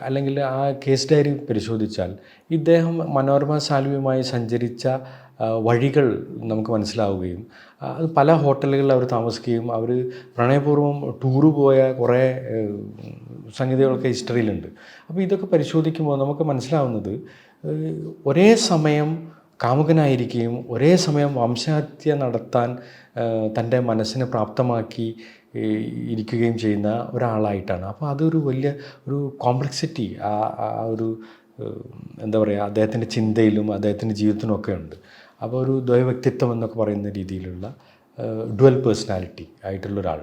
അല്ലെങ്കിൽ ആ കേസ് ഡയറി പരിശോധിച്ചാൽ ഇദ്ദേഹം മനോരമ സാൽവിയുമായി സഞ്ചരിച്ച വഴികൾ നമുക്ക് മനസ്സിലാവുകയും അത് പല ഹോട്ടലുകളിൽ അവർ താമസിക്കുകയും അവർ പ്രണയപൂർവ്വം ടൂറ് പോയ കുറേ സംഗതികളൊക്കെ ഹിസ്റ്ററിയിലുണ്ട്. അപ്പോൾ ഇതൊക്കെ പരിശോധിക്കുമ്പോൾ നമുക്ക് മനസ്സിലാവുന്നത് ഒരേ സമയം കാമുകനായിരിക്കുകയും ഒരേ സമയം വംശഹത്യ നടത്താൻ തൻ്റെ മനസ്സിനെ പ്രാപ്തമാക്കി ഇരിക്കുകയും ചെയ്യുന്ന ഒരാളായിട്ടാണ്. അപ്പോൾ അതൊരു വലിയ ഒരു കോംപ്ലക്സിറ്റി ഒരു എന്താ പറയുക, അദ്ദേഹത്തിൻ്റെ ചിന്തയിലും അദ്ദേഹത്തിൻ്റെ ജീവിതത്തിനും ഒക്കെ ഉണ്ട്. അപ്പോൾ ഒരു ദ്വൈവ്യക്തിത്വം എന്നൊക്കെ പറയുന്ന രീതിയിലുള്ള ഡുവൽ പേഴ്സണാലിറ്റി ആയിട്ടുള്ള ഒരാൾ.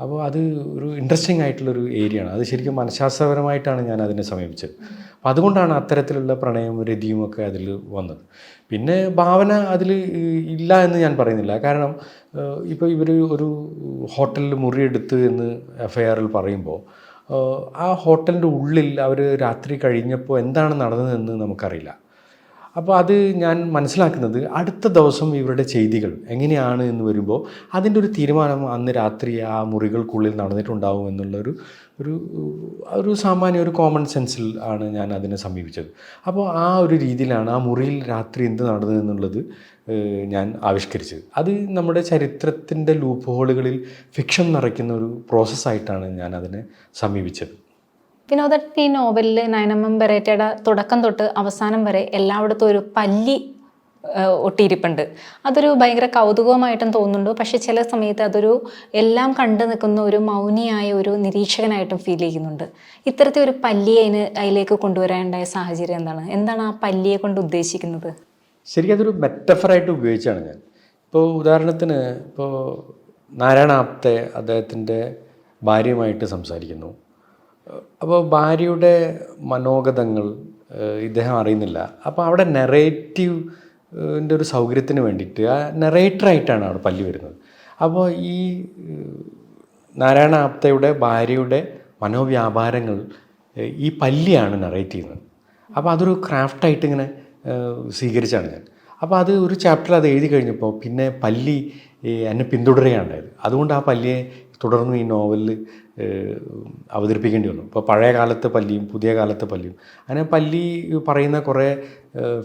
അപ്പോൾ അത് ഒരു ഇൻട്രസ്റ്റിംഗ് ആയിട്ടുള്ളൊരു ഏരിയയാണ്. അത് ശരിക്കും മനഃശാസ്ത്രപരമായിട്ടാണ് ഞാൻ അതിനെ സമീപിച്ചത്. അപ്പോൾ അതുകൊണ്ടാണ് അത്തരത്തിലുള്ള പ്രണയവും രതിയും ഒക്കെ അതിൽ വന്നത്. പിന്നെ ഭാവന അതിൽ ഇല്ല എന്ന് ഞാൻ പറയുന്നില്ല. കാരണം ഇപ്പോൾ ഇവർ ഒരു ഹോട്ടലിൽ മുറിയെടുത്ത് എന്ന് FIRൽ പറയുമ്പോൾ ആ ഹോട്ടലിൻ്റെ ഉള്ളിൽ അവർ രാത്രി കഴിഞ്ഞപ്പോൾ എന്താണ് നടന്നതെന്ന് നമുക്കറിയില്ല. അപ്പോൾ അത് ഞാൻ മനസ്സിലാക്കുന്നത് അടുത്ത ദിവസം ഇവരുടെ ചെയ്തികൾ എങ്ങനെയാണ് എന്ന് വരുമ്പോൾ അതിൻ്റെ ഒരു തീരുമാനം അന്ന് രാത്രി ആ മുറികൾക്കുള്ളിൽ നടന്നിട്ടുണ്ടാവും എന്നുള്ളൊരു ഒരു ഒരു സാമാന്യ ഒരു കോമൺ സെൻസിൽ ആണ് ഞാൻ അതിനെ സമീപിച്ചത്. അപ്പോൾ ആ ഒരു രീതിയിലാണ് ആ മുറിയിൽ രാത്രി എന്ത് നടന്നു എന്നുള്ളത് ഞാൻ ആവിഷ്കരിച്ചത്. അത് നമ്മുടെ ചരിത്രത്തിൻ്റെ ലൂപ്പ് ഹോളുകളിൽ ഫിക്ഷൻ നിറയ്ക്കുന്ന ഒരു പ്രോസസ്സായിട്ടാണ് ഞാൻ അതിനെ സമീപിച്ചത്. വിനോദത്തിൽ ഈ നോവലിൽ നയനമ്മ ബെറേറ്റയുടെ തുടക്കം തൊട്ട് അവസാനം വരെ എല്ലായിടത്തും ഒരു പല്ലി ഒട്ടിയിരിപ്പുണ്ട്. അതൊരു ഭയങ്കര കൗതുകമായിട്ടും തോന്നുന്നുണ്ട്. പക്ഷെ ചില സമയത്ത് അതൊരു എല്ലാം കണ്ടു നിൽക്കുന്ന ഒരു മൗനിയായ ഒരു നിരീക്ഷകനായിട്ടും ഫീൽ ചെയ്യുന്നുണ്ട്. ഇത്തരത്തിൽ ഒരു പല്ലിയെ അതിലേക്ക് കൊണ്ടുവരാനുണ്ടായ സാഹചര്യം എന്താണ് ആ പല്ലിയെ കൊണ്ട് ഉദ്ദേശിക്കുന്നത്? ശരിക്കും അതൊരു മെറ്റഫറായിട്ട് ഉപയോഗിച്ചാണ് ഞാൻ. ഇപ്പോൾ ഉദാഹരണത്തിന് ഇപ്പോൾ നാരായണ ആപ്തെ അദ്ദേഹത്തിൻ്റെ ഭാര്യയുമായിട്ട് സംസാരിക്കുന്നു. അപ്പോൾ ഭാര്യയുടെ മനോഗതങ്ങൾ ഇദ്ദേഹം അറിയുന്നില്ല. അപ്പോൾ അവിടെ നെറേറ്റീവിൻ്റെ ഒരു സൗകര്യത്തിന് വേണ്ടിയിട്ട് ആ നെറേറ്ററായിട്ടാണ് അവിടെ പല്ലി വരുന്നത്. അപ്പോൾ ഈ നാരായണ ആപ്തയുടെ ഭാര്യയുടെ മനോവ്യാപാരങ്ങൾ ഈ പല്ലിയാണ് നെറേറ്റ് ചെയ്യുന്നത്. അപ്പോൾ അതൊരു ക്രാഫ്റ്റായിട്ട് ഇങ്ങനെ സ്വീകരിച്ചാണ് ഞാൻ. അപ്പോൾ അത് ഒരു ചാപ്റ്റർ അത് എഴുതി കഴിഞ്ഞപ്പോൾ പിന്നെ പല്ലി എന്നെ പിന്തുടരുകയാണുണ്ടായത്. അതുകൊണ്ട് ആ പല്ലിയെ തുടർന്ന് ഈ നോവലിൽ അവതരിപ്പിക്കേണ്ടി വന്നു. ഇപ്പോൾ പഴയ കാലത്തെ പല്ലിയും പുതിയ കാലത്തെ പല്ലിയും അങ്ങനെ പല്ലി പറയുന്ന കുറേ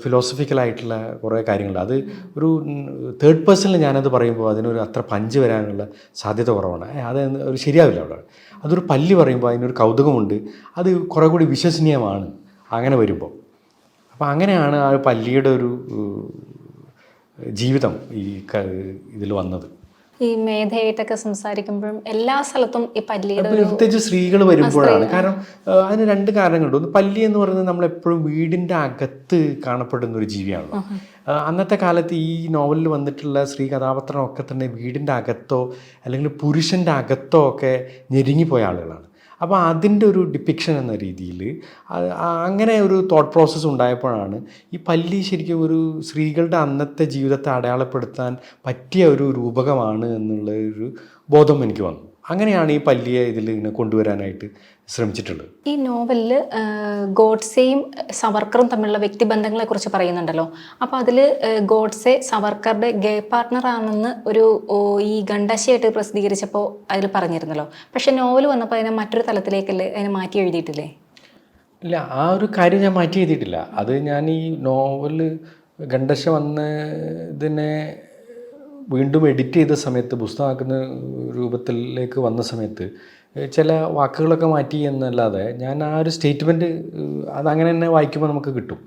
ഫിലോസഫിക്കലായിട്ടുള്ള കുറേ കാര്യങ്ങളുണ്ട്. അത് ഒരു തേർഡ് പേഴ്സണിൽ ഞാനത് പറയുമ്പോൾ അതിനൊരു അത്ര പഞ്ച് വരാനുള്ള സാധ്യത കുറവാണ്. അത് ഒരു ശരിയാവില്ല അവിടെ. അതൊരു പല്ലി പറയുമ്പോൾ അതിനൊരു കൗതുകമുണ്ട്, അത് കുറേ കൂടി വിശ്വസനീയമാണ് അങ്ങനെ വരുമ്പോൾ. അപ്പോൾ അങ്ങനെയാണ് ആ പല്ലിയുടെ ഒരു ജീവിതം ഈ ഇതിൽ വന്നത്. ഈ മേധയായിട്ടൊക്കെ സംസാരിക്കുമ്പോഴും എല്ലാ സ്ഥലത്തും ഈ പല്ലിയുടെ പ്രത്യേകിച്ച് സ്ത്രീകൾ വരുമ്പോഴാണ്. കാരണം അതിന് രണ്ട് കാരണങ്ങളുണ്ട്. ഒന്ന്, പല്ലി എന്ന് പറയുന്നത് നമ്മളെപ്പോഴും വീടിൻ്റെ അകത്ത് കാണപ്പെടുന്ന ഒരു ജീവിയാണ്. അന്നത്തെ കാലത്ത് ഈ നോവലിൽ വന്നിട്ടുള്ള സ്ത്രീ കഥാപാത്രമൊക്കെ തന്നെ വീടിൻ്റെ അകത്തോ അല്ലെങ്കിൽ പുരുഷൻ്റെ അകത്തോ ഒക്കെ ഞെരുങ്ങിപ്പോയ ആളുകളാണ്. അപ്പോൾ അതിൻ്റെ ഒരു ഡിപ്പിക്ഷൻ എന്ന രീതിയിൽ അങ്ങനെ ഒരു തോട്ട് പ്രോസസ്സ് ഉണ്ടായപ്പോഴാണ് ഈ പല്ലി ശരിക്കും ഒരു സ്ത്രീകളുടെ അന്നത്തെ ജീവിതത്തെ അടയാളപ്പെടുത്താൻ പറ്റിയ ഒരു രൂപകമാണ് എന്നുള്ള ഒരു ബോധം എനിക്ക് വന്നു. അങ്ങനെയാണ് ഈ പല്ലിയെ ഇതിൽ ഇങ്ങനെ കൊണ്ടുവരാനായിട്ട് ശ്രമിച്ചിട്ടുള്ളത്. ഈ നോവലിൽ ഗോഡ്സെയും സവർക്കറും തമ്മിലുള്ള വ്യക്തിബന്ധങ്ങളെ കുറിച്ച് പറയുന്നുണ്ടല്ലോ. അപ്പോൾ അതിൽ ഗോഡ്സെ സവർക്കറുടെ ഗേ പാർട്ട്ണർ ആണെന്ന് ഈ ഗണ്ടാശയായിട്ട് പ്രസിദ്ധീകരിച്ചപ്പോൾ അതിൽ പറഞ്ഞിരുന്നല്ലോ. പക്ഷെ നോവൽ വന്നപ്പോൾ അതിനെ മറ്റൊരു തലത്തിലേക്കല്ലേ അതിനെ മാറ്റി എഴുതിയിട്ടില്ലേ? ഇല്ല, ആ ഒരു കാര്യം ഞാൻ മാറ്റി എഴുതിയിട്ടില്ല. അത് ഞാൻ ഈ നോവല് ഗണ്ടശ വന്ന് ഇതിനെ വീണ്ടും എഡിറ്റ് ചെയ്ത സമയത്ത്, പുസ്തകമാക്കുന്ന രൂപത്തിലേക്ക് വന്ന സമയത്ത് ചില വാക്കുകളൊക്കെ മാറ്റി എന്നല്ലാതെ ഞാൻ ആ ഒരു സ്റ്റേറ്റ്മെൻറ്റ് അതങ്ങനെ തന്നെ വായിക്കുമ്പോൾ നമുക്ക് കിട്ടും.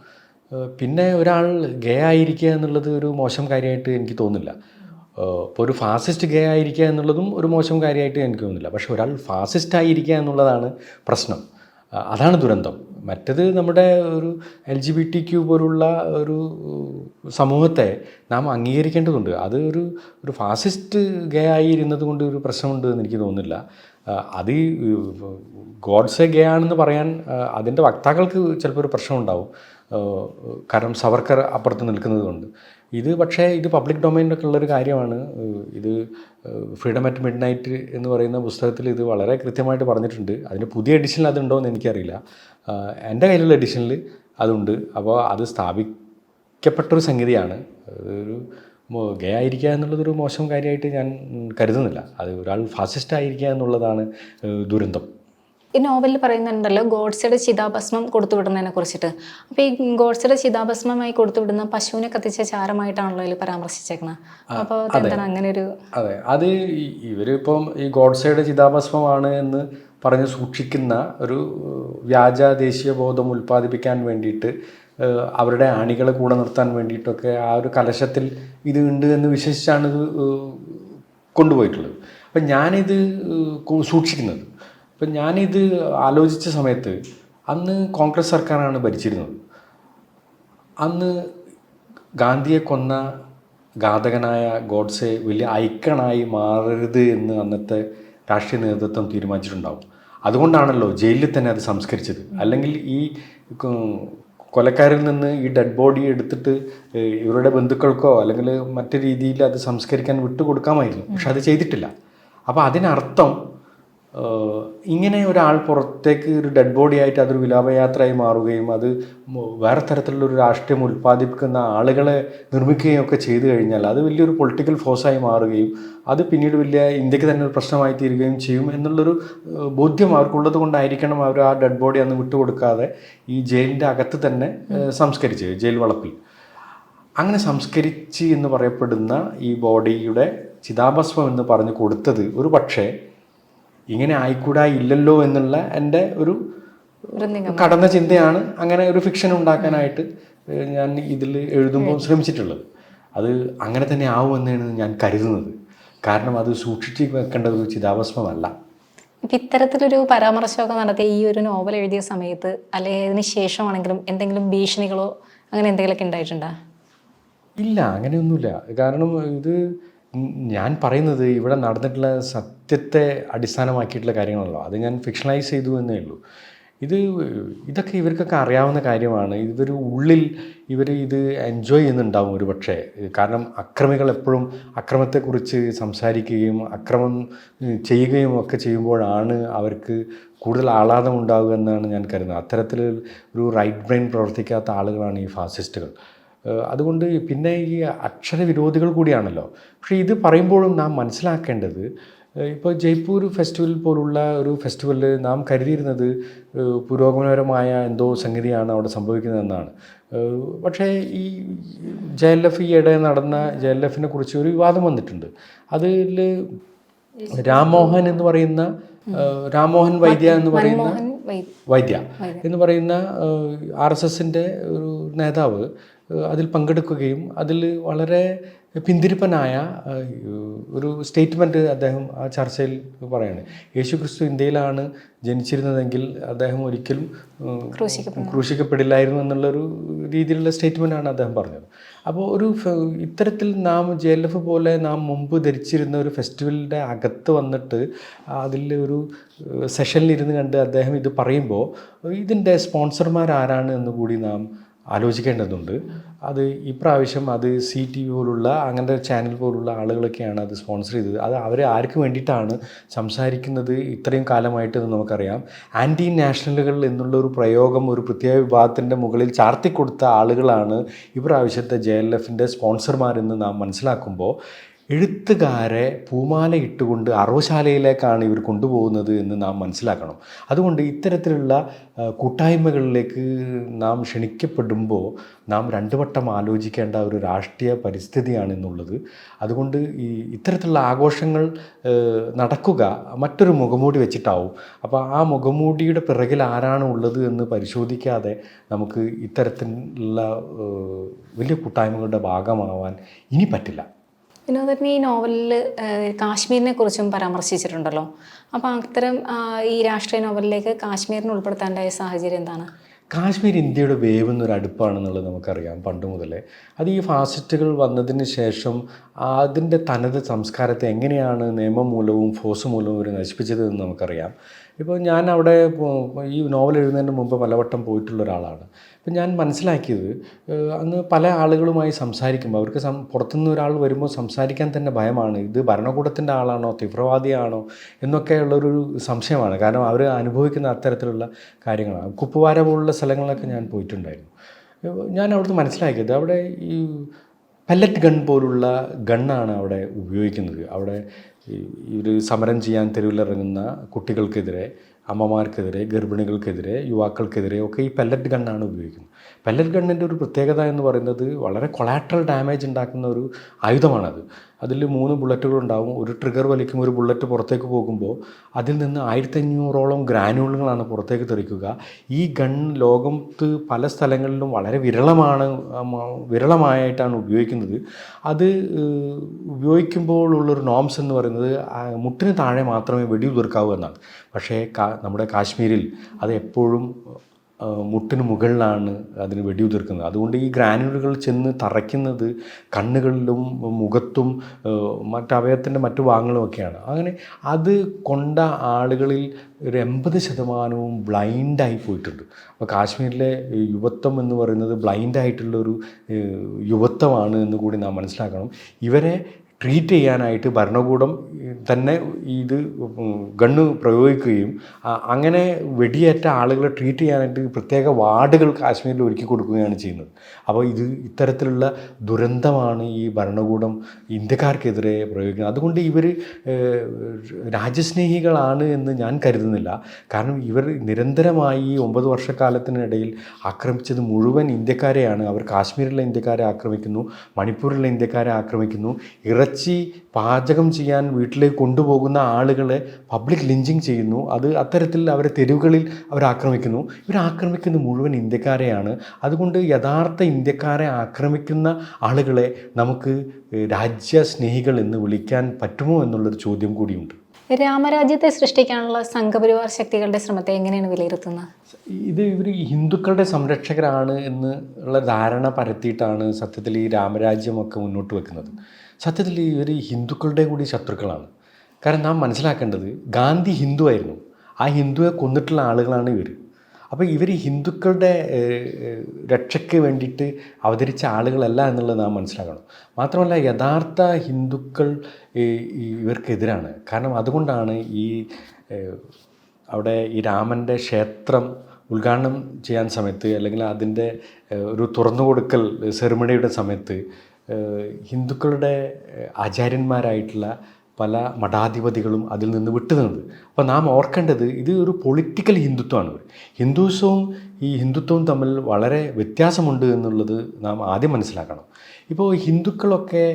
പിന്നെ ഒരാൾ ഗേ ആയിരിക്കുക എന്നുള്ളത് ഒരു മോശം കാര്യമായിട്ട് എനിക്ക് തോന്നുന്നില്ല. ഇപ്പോൾ ഒരു ഫാസിസ്റ്റ് ഗേ ആയിരിക്കുക എന്നുള്ളതും ഒരു മോശം കാര്യമായിട്ട് എനിക്ക് തോന്നുന്നില്ല. പക്ഷെ ഒരാൾ ഫാസിസ്റ്റ് ആയിരിക്കുക എന്നുള്ളതാണ് പ്രശ്നം. അതാണ് ദുരന്തം. മറ്റത് നമ്മുടെ ഒരു LGBTQ പോലുള്ള ഒരു സമൂഹത്തെ നാം അംഗീകരിക്കേണ്ടതുണ്ട്. അത് ഒരു ഫാസിസ്റ്റ് ഗേ ആയിരുന്നത് കൊണ്ട് ഒരു പ്രശ്നമുണ്ട് എന്ന് എനിക്ക് തോന്നുന്നില്ല. അത് ഗോഡ്സെ ഗേ ആണെന്ന് പറയാൻ അതിൻ്റെ വക്താക്കൾക്ക് ചിലപ്പോൾ ഒരു പ്രശ്നമുണ്ടാവും, കാരണം സവർക്കർ അപ്പുറത്ത് നിൽക്കുന്നത് കൊണ്ട്. പക്ഷേ ഇത് പബ്ലിക് ഡൊമൈനിലൊക്കെ ഉള്ളൊരു കാര്യമാണ്. ഇത് ഫ്രീഡം അറ്റ് മിഡ് നൈറ്റ് എന്ന് പറയുന്ന പുസ്തകത്തിൽ ഇത് വളരെ കൃത്യമായിട്ട് പറഞ്ഞിട്ടുണ്ട്. അതിൻ്റെ പുതിയ എഡിഷനിൽ അതുണ്ടോ എന്ന് എനിക്കറിയില്ല. എൻ്റെ കയ്യിലുള്ള എഡിഷനിൽ അതുണ്ട്. അപ്പോൾ അത് സ്ഥാപിക്കപ്പെട്ടൊരു സംഗതിയാണ്. ഒരു ഗേ ആയിരിക്കുക എന്നുള്ളതൊരു മോശം കാര്യമായിട്ട് ഞാൻ കരുതുന്നില്ല. അത് ഒരാൾ ഫാസിസ്റ്റ് ആയിരിക്കുക എന്നുള്ളതാണ് ദുരന്തം. ഈ നോവലിൽ പറയുന്നുണ്ടല്ലോ ഗോഡ്സെയുടെ ചിതാഭസ്മം കൊടുത്തുവിടുന്നതിനെ കുറിച്ചിട്ട്. അപ്പോൾ ഈ ഗോഡ്സെയുടെ ചിതാഭസ്മമായി കൊടുത്തുവിടുന്ന പശുവിനെ കത്തിച്ച ചാരമായിട്ടാണല്ലോ ഇതിൽ പരാമർശിച്ചേക്കുന്നത്. അപ്പോൾ എന്താണ് അങ്ങനെ ഒരു? അതെ, അത് ഇവരിപ്പം ഈ ഗോഡ്സെയുടെ ചിതാഭസ്മമാണ് എന്ന് പറഞ്ഞ് സൂക്ഷിക്കുന്ന ഒരു വ്യാജ ദേശീയ ബോധം ഉൽപ്പാദിപ്പിക്കാൻ വേണ്ടിയിട്ട് അവരുടെ അണികളെ കൂടെ നിർത്താൻ വേണ്ടിയിട്ടൊക്കെ ആ ഒരു കലശത്തിൽ ഇത് ഉണ്ട് എന്ന് വിശ്വസിച്ചാണ് ഇത് കൊണ്ടുപോയിട്ടുള്ളത്. അപ്പം ഞാനിത് സൂക്ഷിക്കുന്നത്, അപ്പം ഞാനിത് ആലോചിച്ച സമയത്ത് അന്ന് കോൺഗ്രസ് സർക്കാരാണ് ഭരിച്ചിരുന്നത്. അന്ന് ഗാന്ധിയെ കൊന്ന ഘാതകനായ ഗോഡ്സെ വലിയ ഐക്കണായി മാറരുത് എന്ന് അന്നത്തെ രാഷ്ട്രീയ നേതൃത്വം തീരുമാനിച്ചിട്ടുണ്ടാവും. അതുകൊണ്ടാണല്ലോ ജയിലിൽ തന്നെ അത് സംസ്കരിച്ചത്. അല്ലെങ്കിൽ ഈ കൊലക്കാരിൽ നിന്ന് ഈ ഡെഡ് ബോഡി എടുത്തിട്ട് ഇവരുടെ ബന്ധുക്കൾക്കോ അല്ലെങ്കിൽ മറ്റു രീതിയിൽ അത് സംസ്കരിക്കാൻ വിട്ടുകൊടുക്കാമായിരുന്നു. പക്ഷെ അത് ചെയ്തിട്ടില്ല. അപ്പോൾ അതിനർത്ഥം ഇങ്ങനെ ഒരാൾ പുറത്തേക്ക് ഒരു ഡെഡ് ബോഡി ആയിട്ട് അതൊരു വിലാപയാത്രയായി മാറുകയും അത് വേറെ തരത്തിലുള്ളൊരു രാഷ്ട്രീയം ഉൽപ്പാദിപ്പിക്കുന്ന ആളുകളെ നിർമ്മിക്കുകയും ഒക്കെ ചെയ്തു കഴിഞ്ഞാൽ അത് വലിയൊരു പൊളിറ്റിക്കൽ ഫോഴ്സായി മാറുകയും അത് പിന്നീട് വലിയ ഇന്ത്യക്ക് തന്നെ ഒരു പ്രശ്നമായി തീരുകയും ചെയ്യും എന്നുള്ളൊരു ബോധ്യം അവർക്കുള്ളത് കൊണ്ടായിരിക്കണം അവർ ആ ഡെഡ് ബോഡി അന്ന് വിട്ടുകൊടുക്കാതെ ഈ ജയിലിൻ്റെ അകത്ത് തന്നെ സംസ്കരിച്ച് ജയിൽ വളപ്പിൽ അങ്ങനെ സംസ്കരിച്ച് എന്ന് പറയപ്പെടുന്ന ഈ ബോഡിയുടെ ചിതാഭസ്മം എന്ന് പറഞ്ഞു കൊടുത്തത് ഒരു പക്ഷേ ഇങ്ങനെ ആയിക്കൂടാ ഇല്ലല്ലോ എന്നുള്ള എൻ്റെ ഒരു കടന്ന ചിന്തയാണ് അങ്ങനെ ഒരു ഫിക്ഷൻ ഉണ്ടാക്കാനായിട്ട് ഞാൻ ഇതിൽ എഴുതുമ്പോൾ ശ്രമിച്ചിട്ടുള്ളത്. അത് അങ്ങനെ തന്നെ ആവുമെന്നാണ് ഞാൻ കരുതുന്നത്. കാരണം അത് സൂക്ഷിച്ച് വെക്കേണ്ട ഒരു ചിതാഭസ്മമല്ല. ഇപ്പം ഇത്തരത്തിലൊരു പരാമർശമൊക്കെ നടത്തിയ ഈ ഒരു നോവൽ എഴുതിയ സമയത്ത് അല്ലെങ്കിൽ അതിന് ശേഷമാണെങ്കിലും എന്തെങ്കിലും ഭീഷണികളോ അങ്ങനെ എന്തെങ്കിലുമൊക്കെ ഉണ്ടായിട്ടുണ്ടോ? ഇല്ല, അങ്ങനെയൊന്നുമില്ല. കാരണം ഇത് ഞാൻ പറയുന്നത് ഇവിടെ നടന്നിട്ടുള്ള സത്യത്തെ അടിസ്ഥാനമാക്കിയിട്ടുള്ള കാര്യങ്ങളല്ലോ. അത് ഞാൻ ഫിക്ഷണലൈസ് ചെയ്തു എന്നേ ഉള്ളൂ. ഇതൊക്കെ ഇവർക്കൊക്കെ അറിയാവുന്ന കാര്യമാണ്. ഉള്ളിൽ ഇവർ ഇത് എൻജോയ് ചെയ്യുന്നുണ്ടാവും ഒരു പക്ഷേ. കാരണം അക്രമികൾ എപ്പോഴും അക്രമത്തെക്കുറിച്ച് സംസാരിക്കുകയും അക്രമം ചെയ്യുകയും ഒക്കെ ചെയ്യുമ്പോഴാണ് അവർക്ക് കൂടുതൽ ആഹ്ലാദം ഉണ്ടാവുക എന്നാണ് ഞാൻ കരുതുന്നത്. അത്തരത്തിൽ ഒരു റൈറ്റ് ബ്രെയിൻ പ്രവർത്തിക്കാത്ത ആളുകളാണ് ഈ ഫാസിസ്റ്റുകൾ. അതുകൊണ്ട് പിന്നെ ഈ അക്ഷരവിരോധികൾ കൂടിയാണല്ലോ. പക്ഷേ ഇത് പറയുമ്പോഴും നാം മനസ്സിലാക്കേണ്ടത്, ഇപ്പോൾ ജയ്പൂർ ഫെസ്റ്റിവൽ പോലുള്ള ഒരു ഫെസ്റ്റിവലിൽ നാം കരുതിയിരുന്നത് പുരോഗമനപരമായ എന്തോ സംഗതിയാണ് അവിടെ സംഭവിക്കുന്നതെന്നാണ്. പക്ഷേ ഈ JLF ഈയിടെ നടന്ന JLFനെ കുറിച്ച് ഒരു വിവാദം വന്നിട്ടുണ്ട്. അതിൽ രാംമോഹൻ വൈദ്യ എന്ന് പറയുന്ന RSSൻ്റെ ഒരു നേതാവ് അതിൽ പങ്കെടുക്കുകയും അതിൽ വളരെ പിന്തിരിപ്പനായ ഒരു സ്റ്റേറ്റ്മെൻറ്റ് അദ്ദേഹം ആ ചർച്ചയിൽ പറയുകയാണ്. യേശുക്രിസ്തു ഇന്ത്യയിലാണ് ജനിച്ചിരുന്നതെങ്കിൽ അദ്ദേഹം ഒരിക്കലും ക്രൂശിക്കപ്പെടില്ലായിരുന്നു എന്നുള്ളൊരു രീതിയിലുള്ള സ്റ്റേറ്റ്മെൻറ്റാണ് അദ്ദേഹം പറഞ്ഞത്. അപ്പോൾ ഇത്തരത്തിൽ നാം JLF പോലെ നാം മുമ്പ് ധരിച്ചിരുന്ന ഒരു ഫെസ്റ്റിവലിൻ്റെ അകത്ത് വന്നിട്ട് അതിൽ ഒരു സെഷനിലിരുന്ന് കണ്ട് അദ്ദേഹം ഇത് പറയുമ്പോൾ ഇതിൻ്റെ സ്പോൺസർമാർ ആരാണ് എന്ന് കൂടി നാം ആലോചിക്കേണ്ടതുണ്ട്. അത് ഇപ്രാവശ്യം അത് CTV പോലുള്ള അങ്ങനത്തെ ചാനൽ പോലുള്ള ആളുകളൊക്കെയാണ് അത് സ്പോൺസർ ചെയ്തത്. അത് അവർ ആർക്ക് വേണ്ടിയിട്ടാണ് സംസാരിക്കുന്നത് ഇത്രയും കാലമായിട്ടെന്ന് നമുക്കറിയാം. ആൻറ്റി നാഷണലുകൾ എന്നുള്ള ഒരു പ്രയോഗം ഒരു പ്രത്യേക വിഭാഗത്തിൻ്റെ മുകളിൽ ചാർത്തിക്കൊടുത്ത ആളുകളാണ് ഇപ്രാവശ്യത്തെ JLFൻ്റെ സ്പോൺസർമാരെന്ന് നാം മനസ്സിലാക്കുമ്പോൾ എഴുത്തുകാരെ പൂമാല ഇട്ടുകൊണ്ട് അറവശാലയിലേക്കാണ് ഇവർ കൊണ്ടുപോകുന്നത് എന്ന് നാം മനസ്സിലാക്കണം. അതുകൊണ്ട് ഇത്തരത്തിലുള്ള കൂട്ടായ്മകളിലേക്ക് നാം ക്ഷണിക്കപ്പെടുമ്പോൾ നാം രണ്ടു വട്ടം ആലോചിക്കേണ്ട ഒരു രാഷ്ട്രീയ പരിസ്ഥിതിയാണെന്നുള്ളത്. അതുകൊണ്ട് ഇത്തരത്തിലുള്ള ആഘോഷങ്ങൾ നടക്കുക മറ്റൊരു മുഖംമൂടി വെച്ചിട്ടാവും. അപ്പോൾ ആ മുഖംമൂടിയുടെ പിറകിൽ ആരാണ് ഉള്ളത് എന്ന് പരിശോധിക്കാതെ നമുക്ക് ഇത്തരത്തിലുള്ള വലിയ കൂട്ടായ്മകളുടെ ഭാഗമാവാൻ ഇനി പറ്റില്ല. വിനോദത്തിന് ഈ നോവലിൽ കാശ്മീരിനെ കുറിച്ചും പരാമർശിച്ചിട്ടുണ്ടല്ലോ. അപ്പോൾ അത്തരം ഈ രാഷ്ട്രീയ നോവലിലേക്ക് കാശ്മീരിനെ ഉൾപ്പെടുത്താണ്ടായ സാഹചര്യം എന്താണ്? കാശ്മീർ ഇന്ത്യയുടെ വേവുന്നൊരു അടുപ്പാണെന്നുള്ളത് നമുക്കറിയാം പണ്ട് മുതലേ. അത് ഈ ഫാസിസ്റ്റുകൾ വന്നതിന് ശേഷം അതിൻ്റെ തനത് സംസ്കാരത്തെ എങ്ങനെയാണ് നിയമം മൂലവും ഫോഴ്സ് മൂലവും അവർ നശിപ്പിച്ചത് എന്ന് നമുക്കറിയാം. ഇപ്പോൾ ഞാൻ അവിടെ ഈ നോവൽ എഴുതുന്നതിന് മുമ്പ് പലവട്ടം പോയിട്ടുള്ള ഒരാളാണ്. അപ്പം ഞാൻ മനസ്സിലാക്കിയത് അന്ന് പല ആളുകളുമായി സംസാരിക്കുമ്പോൾ അവർക്ക് പുറത്തുനിന്ന് ഒരാൾ വരുമ്പോൾ സംസാരിക്കാൻ തന്നെ ഭയമാണ്. ഇത് ഭരണകൂടത്തിൻ്റെ ആളാണോ തീവ്രവാദിയാണോ എന്നൊക്കെയുള്ളൊരു സംശയമാണ്. കാരണം അവർ അനുഭവിക്കുന്ന അത്തരത്തിലുള്ള കാര്യങ്ങളാണ്. കുപ്വാര പോലുള്ള സ്ഥലങ്ങളിലൊക്കെ ഞാൻ പോയിട്ടുണ്ടായിരുന്നു. ഞാൻ അവിടുന്ന് മനസ്സിലാക്കിയത് അവിടെ ഈ പല്ലറ്റ് ഗൺ പോലുള്ള ഗണ്ണാണ് അവിടെ ഉപയോഗിക്കുന്നത്. അവിടെ ഒരു സമരം ചെയ്യാൻ തെരുവിലിറങ്ങുന്ന കുട്ടികൾക്കെതിരെ, അമ്മമാർക്കെതിരെ, ഗർഭിണികൾക്കെതിരെ, യുവാക്കൾക്കെതിരെ ഒക്കെ ഈ പെല്ലറ്റ് ഗണ്ണാണ് ഉപയോഗിക്കുന്നത്. പെല്ലറ്റ് ഗണ്ണിൻ്റെ ഒരു പ്രത്യേകത എന്ന് പറയുന്നത് വളരെ കൊളാട്രൽ ഡാമേജ് ഉണ്ടാക്കുന്ന ഒരു ആയുധമാണത്. അതിൽ 3 ബുള്ളറ്റുകളുണ്ടാവും. ഒരു ട്രിഗർ വലിക്കുമ്പോൾ ഒരു ബുള്ളറ്റ് പുറത്തേക്ക് പോകുമ്പോൾ അതിൽ നിന്ന് 1500ഓളം ഗ്രാനുകളുകളാണ് പുറത്തേക്ക് തെറിക്കുക. ഈ ഗൺ ലോകത്ത് പല സ്ഥലങ്ങളിലും വളരെ വിരളമായിട്ടാണ് ഉപയോഗിക്കുന്നത്. അത് ഉപയോഗിക്കുമ്പോഴുള്ളൊരു നോംസ് എന്ന് പറയുന്നത് മുട്ടിന് താഴെ മാത്രമേ വെടിയുതിർക്കാവൂ എന്നാണ്. പക്ഷേ നമ്മുടെ കാശ്മീരിൽ അത് എപ്പോഴും മുട്ടിന് മുകളിലാണ് അതിന് വെടിയുതിർക്കുന്നത്. അതുകൊണ്ട് ഈ ഗ്രാനുലുകൾ ചെന്ന് തറയ്ക്കുന്നത് കണ്ണുകളിലും മുഖത്തും അവയവത്തിൻ്റെ മറ്റു ഭാഗങ്ങളുമൊക്കെയാണ്. അങ്ങനെ അത് കൊണ്ട ആളുകളിൽ ഒരു 80% ബ്ലൈൻഡായി പോയിട്ടുണ്ട്. അപ്പോൾ കാശ്മീരിലെ യുവത്വം എന്ന് പറയുന്നത് ബ്ലൈൻഡായിട്ടുള്ളൊരു യുവത്വമാണ് എന്ന് കൂടി നാം മനസ്സിലാക്കണം. ഇവരെ ട്രീറ്റ് ചെയ്യാനായിട്ട് ഭരണകൂടം തന്നെ ഇത് ഗണ്ണ് പ്രയോഗിക്കുകയും അങ്ങനെ വെടിയേറ്റ ആളുകളെ ട്രീറ്റ് ചെയ്യാനായിട്ട് പ്രത്യേക വാർഡുകൾ കാശ്മീരിൽ ഒരുക്കി കൊടുക്കുകയാണ് ചെയ്യുന്നത്. അപ്പോൾ ഇത്തരത്തിലുള്ള ദുരന്തമാണ് ഈ ഭരണകൂടം ഇന്ത്യക്കാർക്കെതിരെ പ്രയോഗിക്കുന്നത്. അതുകൊണ്ട് ഇവർ രാജ്യസ്നേഹികളാണ് എന്ന് ഞാൻ കരുതുന്നില്ല. കാരണം ഇവർ നിരന്തരമായി 9 വർഷക്കാലത്തിനിടയിൽ ആക്രമിച്ചത് മുഴുവൻ ഇന്ത്യക്കാരെയാണ്. അവർ കാശ്മീരിലെ ഇന്ത്യക്കാരെ ആക്രമിക്കുന്നു, മണിപ്പൂരിലെ ഇന്ത്യക്കാരെ ആക്രമിക്കുന്നു, ഇറച്ചി പാചകം ചെയ്യാൻ വീട്ടിലേക്ക് കൊണ്ടുപോകുന്ന ആളുകളെ പബ്ലിക് ലിഞ്ചിങ് ചെയ്യുന്നു. അത്തരത്തിൽ അവരെ തെരുവുകളിൽ അവർ ആക്രമിക്കുന്നു. ഇവരാക്രമിക്കുന്ന മുഴുവൻ ഇന്ത്യക്കാരെയാണ്. അതുകൊണ്ട് യഥാർത്ഥ ഇന്ത്യക്കാരെ ആക്രമിക്കുന്ന ആളുകളെ നമുക്ക് രാജ്യസ്നേഹികൾ എന്ന് വിളിക്കാൻ പറ്റുമോ എന്നുള്ളൊരു ചോദ്യം കൂടിയുണ്ട്. രാമരാജ്യത്തെ സൃഷ്ടിക്കാനുള്ള സംഘപരിവാർ ശക്തികളുടെ ശ്രമത്തെ എങ്ങനെയാണ് വിലയിരുത്തുന്നത്? ഇവർ ഹിന്ദുക്കളുടെ സംരക്ഷകരാണ് എന്നുള്ള ധാരണ പരത്തിയിട്ടാണ് സത്യത്തിൽ ഈ രാമരാജ്യമൊക്കെ മുന്നോട്ട് വെക്കുന്നത്. സത്യത്തിൽ ഇവർ ഹിന്ദുക്കളുടെ കൂടി ശത്രുക്കളാണ്. കാരണം നാം മനസ്സിലാക്കേണ്ടത് ഗാന്ധി ഹിന്ദുവായിരുന്നു. ആ ഹിന്ദുവെ കൊന്നിട്ടുള്ള ആളുകളാണ് ഇവർ. അപ്പോൾ ഇവർ ഹിന്ദുക്കളുടെ രക്ഷയ്ക്ക് വേണ്ടിയിട്ട് അവതരിച്ച ആളുകളല്ല എന്നുള്ളത് നാം മനസ്സിലാക്കണം. മാത്രമല്ല യഥാർത്ഥ ഹിന്ദുക്കൾ ഇവർക്കെതിരാണ്. കാരണം അതുകൊണ്ടാണ് അവിടെ ഈ രാമൻ്റെ ക്ഷേത്രം ഉദ്ഘാടനം ചെയ്യാൻ സമയത്ത് അല്ലെങ്കിൽ അതിൻ്റെ ഒരു തുറന്നുകൊടുക്കൽ സെറിമണിയുടെ സമയത്ത് ഹിന്ദുക്കളുടെ ആചാര്യന്മാരായിട്ടുള്ള പല മഠാധിപതികളും അതിൽ നിന്ന് വിട്ടുനിന്നത്. അപ്പോൾ നാം ഓർക്കേണ്ടത് ഇത് ഒരു പൊളിറ്റിക്കൽ ഹിന്ദുത്വമാണ്. ഹിന്ദുസവും ഈ ഹിന്ദുത്വവും തമ്മിൽ വളരെ വ്യത്യാസമുണ്ട് എന്നുള്ളത് നാം ആദ്യം മനസ്സിലാക്കണം. ഇപ്പോൾ ഹിന്ദുക്കളൊക്കെ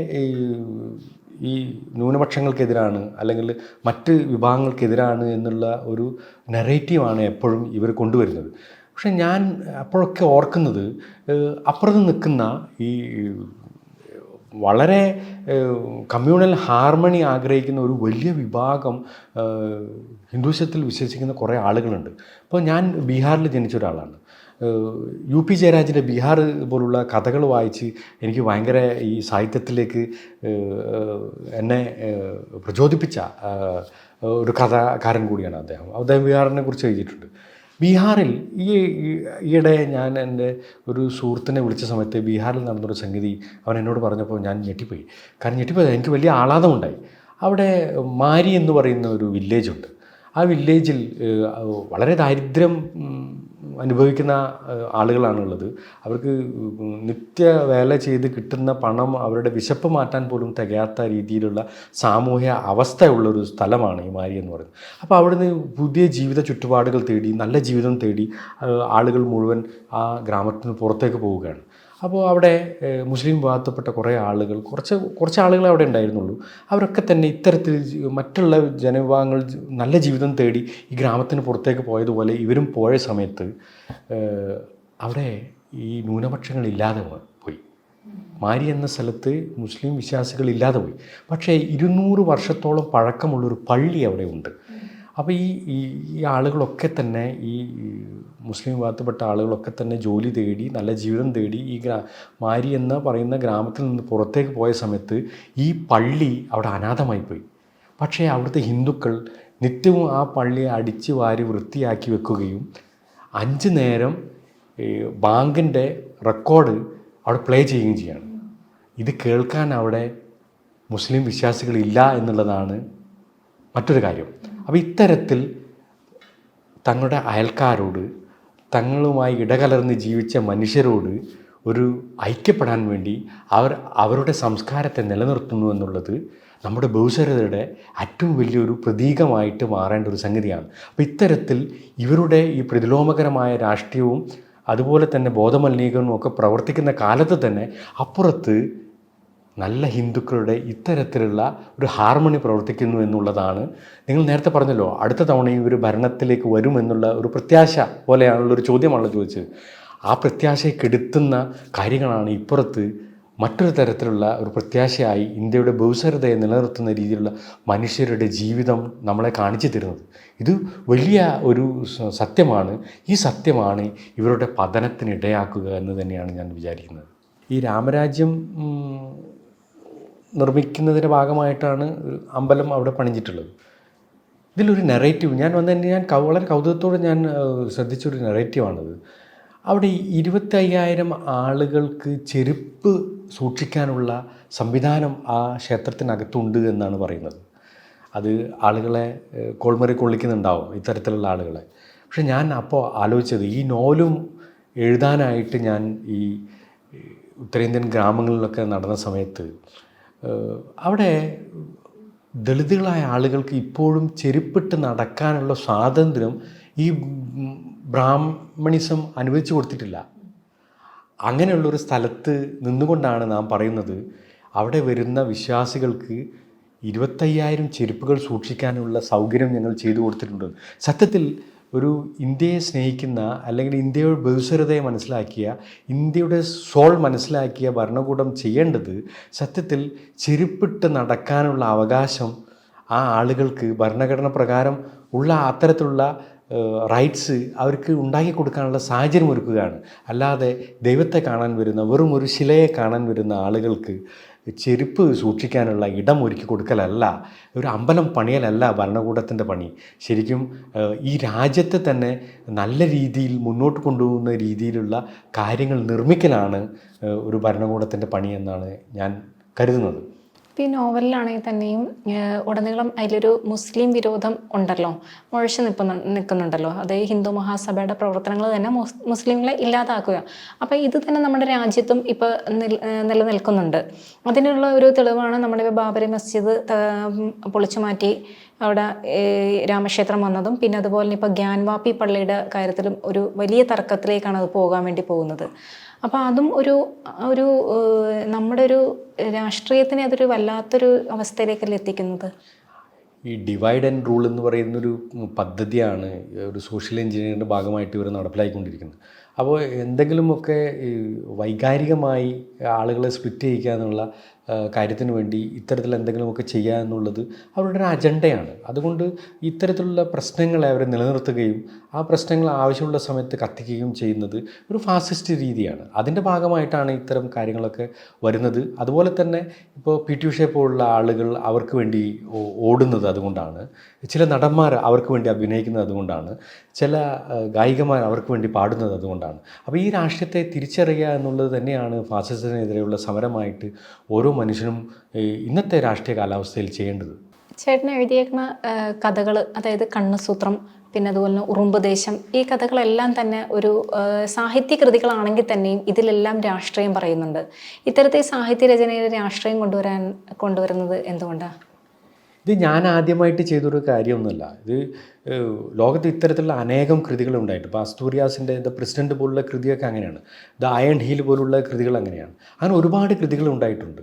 ഈ ന്യൂനപക്ഷങ്ങൾക്കെതിരാണ് അല്ലെങ്കിൽ മറ്റ് വിഭാഗങ്ങൾക്കെതിരാണ് എന്നുള്ള ഒരു നെറേറ്റീവാണ് എപ്പോഴും ഇവർ കൊണ്ടുവരുന്നത്. പക്ഷെ ഞാൻ അപ്പോഴൊക്കെ ഓർക്കുന്നത് അപ്പുറത്ത് നിൽക്കുന്ന ഈ വളരെ കമ്മ്യൂണൽ ഹാർമണി ആഗ്രഹിക്കുന്ന ഒരു വലിയ വിഭാഗം ഹിന്ദുസത്തിൽ വിശ്വസിക്കുന്ന കുറേ ആളുകളുണ്ട്. ഇപ്പോൾ ഞാൻ ബീഹാറിൽ ജനിച്ച ഒരാളാണ്. UP ജയരാജിൻ്റെ ബീഹാർ പോലുള്ള കഥകൾ വായിച്ച് എനിക്ക് ഭയങ്കര ഈ സാഹിത്യത്തിലേക്ക് എന്നെ പ്രചോദിപ്പിച്ച ഒരു കഥാകാരൻ കൂടിയാണ് അദ്ദേഹം ബീഹാറിനെ കുറിച്ച് എഴുതിയിട്ടുണ്ട്. ബീഹാറിൽ ഈയിടെ ഞാൻ എൻ്റെ ഒരു സുഹൃത്തിനെ വിളിച്ച സമയത്ത് ബീഹാറിൽ നടന്നൊരു സംഗതി അവൻ എന്നോട് പറഞ്ഞപ്പോൾ ഞാൻ ഞെട്ടിപ്പോയി. കാരണം എനിക്ക് വലിയ ആഹ്ലാദമുണ്ടായി. അവിടെ മാരി എന്ന് പറയുന്ന ഒരു വില്ലേജുണ്ട്. ആ വില്ലേജിൽ വളരെ ദാരിദ്ര്യം അനുഭവിക്കുന്ന ആളുകളാണുള്ളത്. അവർക്ക് നിത്യ വേല ചെയ്ത് കിട്ടുന്ന പണം അവരുടെ വിശപ്പ് മാറ്റാൻ പോലും തികയാത്ത രീതിയിലുള്ള സാമൂഹ്യ അവസ്ഥയുള്ളൊരു സ്ഥലമാണ് ഈ മാരി എന്ന് പറയുന്നത്. അപ്പോൾ അവിടുന്ന് പുതിയ ജീവിത ചുറ്റുപാടുകൾ തേടി, നല്ല ജീവിതം തേടി ആളുകൾ മുഴുവൻ ആ ഗ്രാമത്തിന് പുറത്തേക്ക് പോവുകയാണ്. അപ്പോൾ അവിടെ മുസ്ലിം വിഭാഗത്തിൽപ്പെട്ട കുറേ ആളുകൾ, കുറച്ച് ആളുകൾ അവിടെ ഉണ്ടായിരുന്നുള്ളൂ. അവരൊക്കെ തന്നെ ഇത്തരത്തിൽ മറ്റുള്ള ജനവിഭാഗങ്ങൾ നല്ല ജീവിതം തേടി ഈ ഗ്രാമത്തിന് പുറത്തേക്ക് പോയതുപോലെ ഇവരും പോയ സമയത്ത് അവിടെ ഈ ന്യൂനപക്ഷങ്ങളില്ലാതെ പോയി. മാരി എന്ന സ്ഥലത്ത് മുസ്ലിം വിശ്വാസികളില്ലാതെ പോയി. പക്ഷേ 200 വർഷത്തോളം പഴക്കമുള്ളൊരു പള്ളി അവിടെ ഉണ്ട്. അപ്പോൾ ഈ ആളുകളൊക്കെ തന്നെ ഈ മുസ്ലിം വിഭാഗത്തിൽപ്പെട്ട ആളുകളൊക്കെ തന്നെ ജോലി തേടി നല്ല ജീവിതം തേടി ഈ മാരി എന്ന് പറയുന്ന ഗ്രാമത്തിൽ നിന്ന് പുറത്തേക്ക് പോയ സമയത്ത് ഈ പള്ളി അവിടെ അനാഥമായി പോയി. പക്ഷേ അവിടുത്തെ ഹിന്ദുക്കൾ നിത്യവും ആ പള്ളിയെ അടിച്ച് വാരി വൃത്തിയാക്കി വെക്കുകയും 5 നേരം ബാങ്കിൻ്റെ റെക്കോർഡ് അവിടെ പ്ലേ ചെയ്യുകയും ചെയ്യാണ്. ഇത് കേൾക്കാൻ അവിടെ മുസ്ലിം വിശ്വാസികളില്ല എന്നുള്ളതാണ് മറ്റൊരു കാര്യം. അപ്പോൾ ഇത്തരത്തിൽ തങ്ങളുടെ അയൽക്കാരോട്, തങ്ങളുമായി ഇടകലർന്ന് ജീവിച്ച മനുഷ്യരോട് ഒരു ഐക്യപ്പെടാൻ വേണ്ടി അവരുടെ സംസ്കാരത്തെ നിലനിർത്തുന്നു എന്നുള്ളത് നമ്മുടെ ബഹുസ്വരതയുടെ ഏറ്റവും വലിയൊരു പ്രതീകമായിട്ട് മാറേണ്ട ഒരു സംഗതിയാണ്. അപ്പോൾ ഇത്തരത്തിൽ ഇവരുടെ ഈ പ്രതിലോമകരമായ രാഷ്ട്രീയവും അതുപോലെ തന്നെ ബോധമലിനീകരണവും ഒക്കെ പ്രവർത്തിക്കുന്ന കാലത്ത് തന്നെ അപ്പുറത്ത് നല്ല ഹിന്ദുക്കളുടെ ഇത്തരത്തിലുള്ള ഒരു ഹാർമണി പ്രവർത്തിക്കുന്നു എന്നുള്ളതാണ്. നിങ്ങൾ നേരത്തെ പറഞ്ഞല്ലോ അടുത്ത തവണയും ഒരു ഭരണത്തിലേക്ക് വരുമെന്നുള്ള ഒരു പ്രത്യാശ പോലെയാണുള്ളൊരു ചോദ്യമാണല്ലോ ചോദിച്ചത്. ആ പ്രത്യാശയെ കെടുത്തുന്ന കാര്യങ്ങളാണ് ഇപ്പുറത്ത് മറ്റൊരു തരത്തിലുള്ള ഒരു പ്രത്യാശയായി ഇന്ത്യയുടെ ബഹുസ്വരതയെ നിലനിർത്തുന്ന രീതിയിലുള്ള മനുഷ്യരുടെ ജീവിതം നമ്മളെ കാണിച്ചു തരുന്നത്. ഇത് വലിയ ഒരു സത്യമാണ്. ഈ സത്യമാണ് ഇവരുടെ പതനത്തിനിടയാക്കുക എന്ന് തന്നെയാണ് ഞാൻ വിചാരിക്കുന്നത്. ഈ രാമരാജ്യം നിർമ്മിക്കുന്നതിൻ്റെ ഭാഗമായിട്ടാണ് അമ്പലം അവിടെ പണിഞ്ഞിട്ടുള്ളത്. ഇതിലൊരു നെറേറ്റീവ് ഞാൻ വളരെ കൗതുകത്തോടെ ഞാൻ ശ്രദ്ധിച്ചൊരു നെറേറ്റീവാണത്. അവിടെ 25,000 ആളുകൾക്ക് ചെരുപ്പ് സൂക്ഷിക്കാനുള്ള സംവിധാനം ആ ക്ഷേത്രത്തിനകത്തുണ്ട് എന്നാണ് പറയുന്നത്. അത് ആളുകളെ കോൾമറി കൊള്ളിക്കുന്നുണ്ടാവും, ഇത്തരത്തിലുള്ള ആളുകളെ. പക്ഷെ ഞാൻ അപ്പോൾ ആലോചിച്ചത്, ഈ നോവലും എഴുതാനായിട്ട് ഞാൻ ഈ ഉത്തരേന്ത്യൻ ഗ്രാമങ്ങളിലൊക്കെ നടന്ന സമയത്ത് അവിടെ ദളിതുകളായ ആളുകൾക്ക് ഇപ്പോഴും ചെരുപ്പിട്ട് നടക്കാനുള്ള സ്വാതന്ത്ര്യം ഈ ബ്രാഹ്മണിസം അനുവദിച്ചു കൊടുത്തിട്ടില്ല. അങ്ങനെയുള്ളൊരു സ്ഥലത്ത് നിന്നുകൊണ്ടാണ് നാം പറയുന്നത്, അവിടെ വരുന്ന വിശ്വാസികൾക്ക് 25,000 ചെരുപ്പുകൾ സൂക്ഷിക്കാനുള്ള സൗകര്യം ഞങ്ങൾ ചെയ്തു കൊടുത്തിട്ടുണ്ട്. സത്യത്തിൽ ഒരു ഇന്ത്യയെ സ്നേഹിക്കുന്ന, അല്ലെങ്കിൽ ഇന്ത്യയുടെ ബഹുസ്വരതയെ മനസ്സിലാക്കിയ, ഇന്ത്യയുടെ സോൾ മനസ്സിലാക്കിയ ഭരണകൂടം ചെയ്യേണ്ടത് സത്യത്തിൽ ചെരുപ്പിട്ട് നടക്കാനുള്ള അവകാശം ആ ആളുകൾക്ക് ഭരണഘടന പ്രകാരം ഉള്ള അത്തരത്തിലുള്ള റൈറ്റ്സ് അവർക്ക് ഉണ്ടാക്കി കൊടുക്കാനുള്ള സാഹചര്യം ഒരുക്കുകയാണ്. അല്ലാതെ ദൈവത്തെ കാണാൻ വരുന്ന, വെറും ഒരു ശിലയെ കാണാൻ വരുന്ന ആളുകൾക്ക് ചെരുപ്പ് സൂക്ഷിക്കാനുള്ള ഇടം ഒരുക്കി കൊടുക്കലല്ല, ഒരു അമ്പലം പണിയലല്ല ഭരണകൂടത്തിൻ്റെ പണി. ശരിക്കും ഈ രാജ്യത്തെ തന്നെ നല്ല രീതിയിൽ മുന്നോട്ട് കൊണ്ടുപോകുന്ന രീതിയിലുള്ള കാര്യങ്ങൾ നിർമ്മിക്കലാണ് ഒരു ഭരണകൂടത്തിൻ്റെ പണി എന്നാണ് ഞാൻ കരുതുന്നത്. ഈ നോവലിലാണെങ്കിൽ തന്നെയും ഉടനീളം അതിലൊരു മുസ്ലിം വിരോധം ഉണ്ടല്ലോ, മുഴച്ചു നിൽക്കുന്നുണ്ടല്ലോ. അത് ഹിന്ദു മഹാസഭയുടെ പ്രവർത്തനങ്ങൾ തന്നെ മുസ്ലിങ്ങളെ ഇല്ലാതാക്കുക. അപ്പോൾ ഇത് തന്നെ നമ്മുടെ രാജ്യത്തും ഇപ്പോൾ നിലനിൽക്കുന്നുണ്ട്. അതിനുള്ള ഒരു തെളിവാണ് നമ്മുടെ ബാബരി മസ്ജിദ് പൊളിച്ചു മാറ്റി അവിടെ രാമക്ഷേത്രം വന്നതും, പിന്നെ അതുപോലെ തന്നെ ഇപ്പോൾ ഗ്യാൻവാപ്പി പള്ളിയുടെ കാര്യത്തിലും ഒരു വലിയ തർക്കത്തിലേക്കാണ് അത് പോകാൻ വേണ്ടി പോകുന്നത്. അപ്പോൾ അതും ഒരു നമ്മുടെ ഒരു രാഷ്ട്രീയത്തിനെ അതൊരു വല്ലാത്തൊരു അവസ്ഥയിലേക്കല്ലേ എത്തിക്കുന്നത്. ഈ ഡിവൈഡ് ആൻഡ് റൂൾ എന്ന് പറയുന്നൊരു പദ്ധതിയാണ് ഒരു സോഷ്യൽ എഞ്ചിനീയറിൻ്റെ ഭാഗമായിട്ട് ഇവർ നടപ്പിലാക്കിക്കൊണ്ടിരിക്കുന്നത്. അപ്പോൾ എന്തെങ്കിലുമൊക്കെ വൈകാരികമായി ആളുകളെ സ്പ്ലിറ്റ് ചെയ്യിക്കുക എന്നുള്ള കാര്യത്തിന് വേണ്ടി ഇത്തരത്തിൽ എന്തെങ്കിലുമൊക്കെ ചെയ്യുക എന്നുള്ളത് അവരുടെ ഒരു അജണ്ടയാണ്. അതുകൊണ്ട് ഇത്തരത്തിലുള്ള പ്രശ്നങ്ങളെ അവർ നിലനിർത്തുകയും ആ പ്രശ്നങ്ങൾ ആവശ്യമുള്ള സമയത്ത് കത്തിക്കുകയും ചെയ്യുന്നത് ഒരു ഫാസിസ്റ്റ് രീതിയാണ്. അതിൻ്റെ ഭാഗമായിട്ടാണ് ഇത്തരം കാര്യങ്ങളൊക്കെ വരുന്നത്. അതുപോലെ തന്നെ ഇപ്പോൾ പി.ടി. ഉഷയെ പോലുള്ള ആളുകൾ അവർക്ക് വേണ്ടി ഓടുന്നത് അതുകൊണ്ടാണ്, ചില നടന്മാർ അവർക്ക് വേണ്ടി അഭിനയിക്കുന്നത് അതുകൊണ്ടാണ്, ചില ഗായികമാർ അവർക്ക് വേണ്ടി പാടുന്നത് അതുകൊണ്ടാണ്. അപ്പോൾ ഈ രാഷ്ട്രീയത്തെ തിരിച്ചറിയുക എന്നുള്ളത് തന്നെയാണ് ഫാസിസത്തിനെതിരെയുള്ള സമരമായിട്ട് ഓരോ മനുഷ്യനും ഇന്നത്തെ രാഷ്ട്രീയ കാലാവസ്ഥയിൽ ചെയ്യേണ്ടത്. ചേട്ടൻ എഴുതിയേക്കുന്ന കഥകൾ, അതായത് കണ്ണുസൂത്രം, പിന്നെ അതുപോലെ തന്നെ ഉറുമ്പുദേശം, ഈ കഥകളെല്ലാം തന്നെ ഒരു സാഹിത്യ കൃതികളാണെങ്കിൽ തന്നെയും ഇതിലെല്ലാം രാഷ്ട്രീയം പറയുന്നുണ്ട്. ഇത്തരത്തിൽ സാഹിത്യ രചനയിൽ രാഷ്ട്രീയം കൊണ്ടുവരുന്നത് എന്തുകൊണ്ടാണ്? ഇത് ഞാൻ ആദ്യമായിട്ട് ചെയ്തൊരു കാര്യമൊന്നുമല്ല. ഇത് ലോകത്ത് ഇത്തരത്തിലുള്ള അനേകം കൃതികളുണ്ടായിട്ട്, ഇപ്പോൾ അസ്തൂരിയാസിൻ്റെ ദ പ്രസിഡൻറ്റ് പോലുള്ള കൃതിയൊക്കെ അങ്ങനെയാണ്, ദ അയൺ ഹീൽ പോലുള്ള കൃതികൾ അങ്ങനെയാണ്. അങ്ങനെ ഒരുപാട് കൃതികൾ ഉണ്ടായിട്ടുണ്ട്.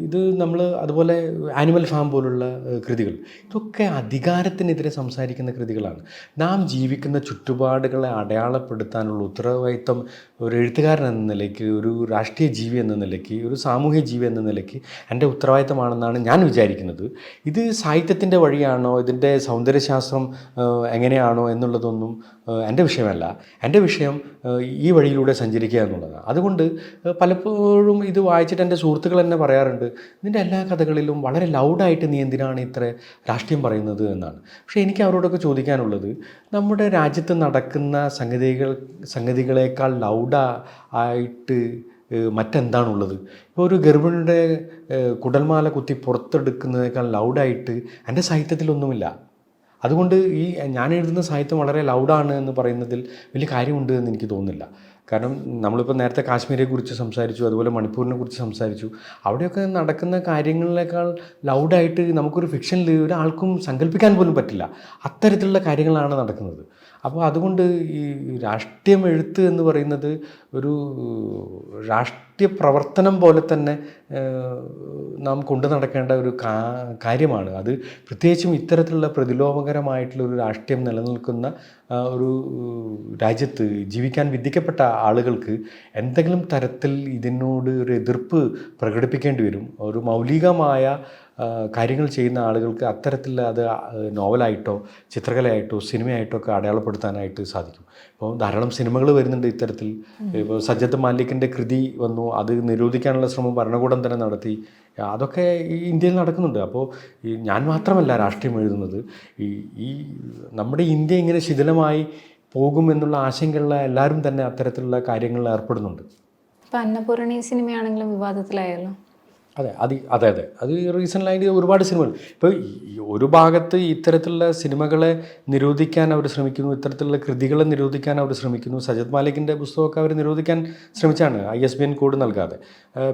ഇത് നമ്മൾ അതുപോലെ ആനിമൽ ഫാം പോലുള്ള കൃതികൾ, ഇതൊക്കെ അധികാരത്തിനെതിരെ സംസാരിക്കുന്ന കൃതികളാണ്. നാം ജീവിക്കുന്ന ചുറ്റുപാടുകളെ അടയാളപ്പെടുത്താനുള്ള ഉത്തരവാദിത്വം ഒരു എഴുത്തുകാരൻ എന്ന നിലയ്ക്ക്, ഒരു രാഷ്ട്രീയ ജീവി എന്ന നിലയ്ക്ക്, ഒരു സാമൂഹ്യ ജീവി എന്ന നിലയ്ക്ക് എൻ്റെ ഉത്തരവാദിത്തമാണെന്നാണ് ഞാൻ വിചാരിക്കുന്നത്. ഇത് സാഹിത്യത്തിൻ്റെ വഴിയാണോ, ഇതിൻ്റെ സൗന്ദര്യശാസ്ത്രം എങ്ങനെയാണോ എന്നുള്ളതൊന്നും എൻ്റെ വിഷയമല്ല. എൻ്റെ വിഷയം ഈ വഴിയിലൂടെ സഞ്ചരിക്കുക എന്നുള്ളതാണ്. അതുകൊണ്ട് പലപ്പോഴും ഇത് വായിച്ചിട്ട് എൻ്റെ സുഹൃത്തുക്കൾ തന്നെ പറയാറുണ്ട്, നിൻ്റെ എല്ലാ കഥകളിലും വളരെ ലൗഡായിട്ട് നീ എന്തിനാണ് ഇത്ര രാഷ്ട്രീയം പറയുന്നത് എന്നാണ്. പക്ഷേ എനിക്ക് അവരോടൊക്കെ ചോദിക്കാനുള്ളത്, നമ്മുടെ രാജ്യത്ത് നടക്കുന്ന സംഗതികളേക്കാൾ ലൗഡായിട്ട് മറ്റെന്താണുള്ളത്? ഇപ്പോൾ ഒരു ഗർഭിണിയുടെ കുടൽമാല കുത്തി പുറത്തെടുക്കുന്നതിനേക്കാൾ ലൗഡായിട്ട് എൻ്റെ സാഹിത്യത്തിലൊന്നുമില്ല. അതുകൊണ്ട് ഈ ഞാൻ എഴുതുന്ന സാഹിത്യം വളരെ ലൗഡാണ് എന്ന് പറയുന്നതിൽ വലിയ കാര്യമുണ്ട് എന്ന് എനിക്ക് തോന്നുന്നില്ല. കാരണം നമ്മളിപ്പോൾ നേരത്തെ കാശ്മീരെക്കുറിച്ച് സംസാരിച്ചു, അതുപോലെ മണിപ്പൂരിനെ കുറിച്ച് സംസാരിച്ചു. അവിടെയൊക്കെ നടക്കുന്ന കാര്യങ്ങളിനേക്കാൾ ലൗഡായിട്ട് നമുക്കൊരു ഫിക്ഷനിൽ ഒരാൾക്കും സങ്കല്പിക്കാൻ പോലും പറ്റില്ല. അത്തരത്തിലുള്ള കാര്യങ്ങളാണ് നടക്കുന്നത്. അപ്പോൾ അതുകൊണ്ട് ഈ രാഷ്ട്രീയം എഴുത്ത് എന്ന് പറയുന്നത് ഒരു രാഷ്ട്രീയ പ്രവർത്തനം പോലെ തന്നെ നാം കൊണ്ടു നടക്കേണ്ട ഒരു കാര്യമാണ്. അത് പ്രത്യേകിച്ചും ഇത്തരത്തിലുള്ള പ്രതിലോമകരമായിട്ടുള്ള ഒരു രാഷ്ട്രീയം നിലനിൽക്കുന്ന ഒരു രാജ്യത്ത് ജീവിക്കാൻ വിധിക്കപ്പെട്ട ആളുകൾക്ക് എന്തെങ്കിലും തരത്തിൽ ഇതിനോട് ഒരു എതിർപ്പ് പ്രകടിപ്പിക്കേണ്ടി വരും. ഒരു മൗലികമായ കാര്യങ്ങൾ ചെയ്യുന്ന ആളുകൾക്ക് അത്തരത്തിൽ അത് നോവലായിട്ടോ ചിത്രകലയായിട്ടോ സിനിമയായിട്ടോ ഒക്കെ അടയാളപ്പെടുത്താനായിട്ട് സാധിക്കും. ഇപ്പോൾ ധാരാളം സിനിമകൾ വരുന്നുണ്ട് ഇത്തരത്തിൽ. ഇപ്പോൾ സജ്ജദ് മാലിക്കിൻ്റെ കൃതി വന്നു, അത് നിരോധിക്കാനുള്ള ശ്രമം ഭരണകൂടം തന്നെ നടത്തി. അതൊക്കെ ഈ ഇന്ത്യയിൽ നടക്കുന്നുണ്ട്. അപ്പോൾ ഞാൻ മാത്രമല്ല രാഷ്ട്രീയം എഴുതുന്നത്. ഈ നമ്മുടെ ഇന്ത്യ ഇങ്ങനെ ശിഥിലമായി പോകുമെന്നുള്ള ആശങ്കയുള്ള എല്ലാവരും തന്നെ അത്തരത്തിലുള്ള കാര്യങ്ങളിൽ ഏർപ്പെടുന്നുണ്ട്. ഇപ്പം അന്നപൂർണി സിനിമയാണെങ്കിലും വിവാദത്തിലായല്ലോ. അതെ അത് റീസെൻ്റായിട്ട് ഒരുപാട് സിനിമകൾ ഇപ്പോൾ ഈ ഒരു ഭാഗത്ത് ഇത്തരത്തിലുള്ള സിനിമകളെ നിരോധിക്കാൻ അവർ ശ്രമിക്കുന്നു, ഇത്തരത്തിലുള്ള കൃതികളെ നിരോധിക്കാൻ അവർ ശ്രമിക്കുന്നു. സജത് മാലിക്കിൻ്റെ പുസ്തകമൊക്കെ അവർ നിരോധിക്കാൻ ശ്രമിച്ചാണ് ISBN കോഡ് നൽകാതെ.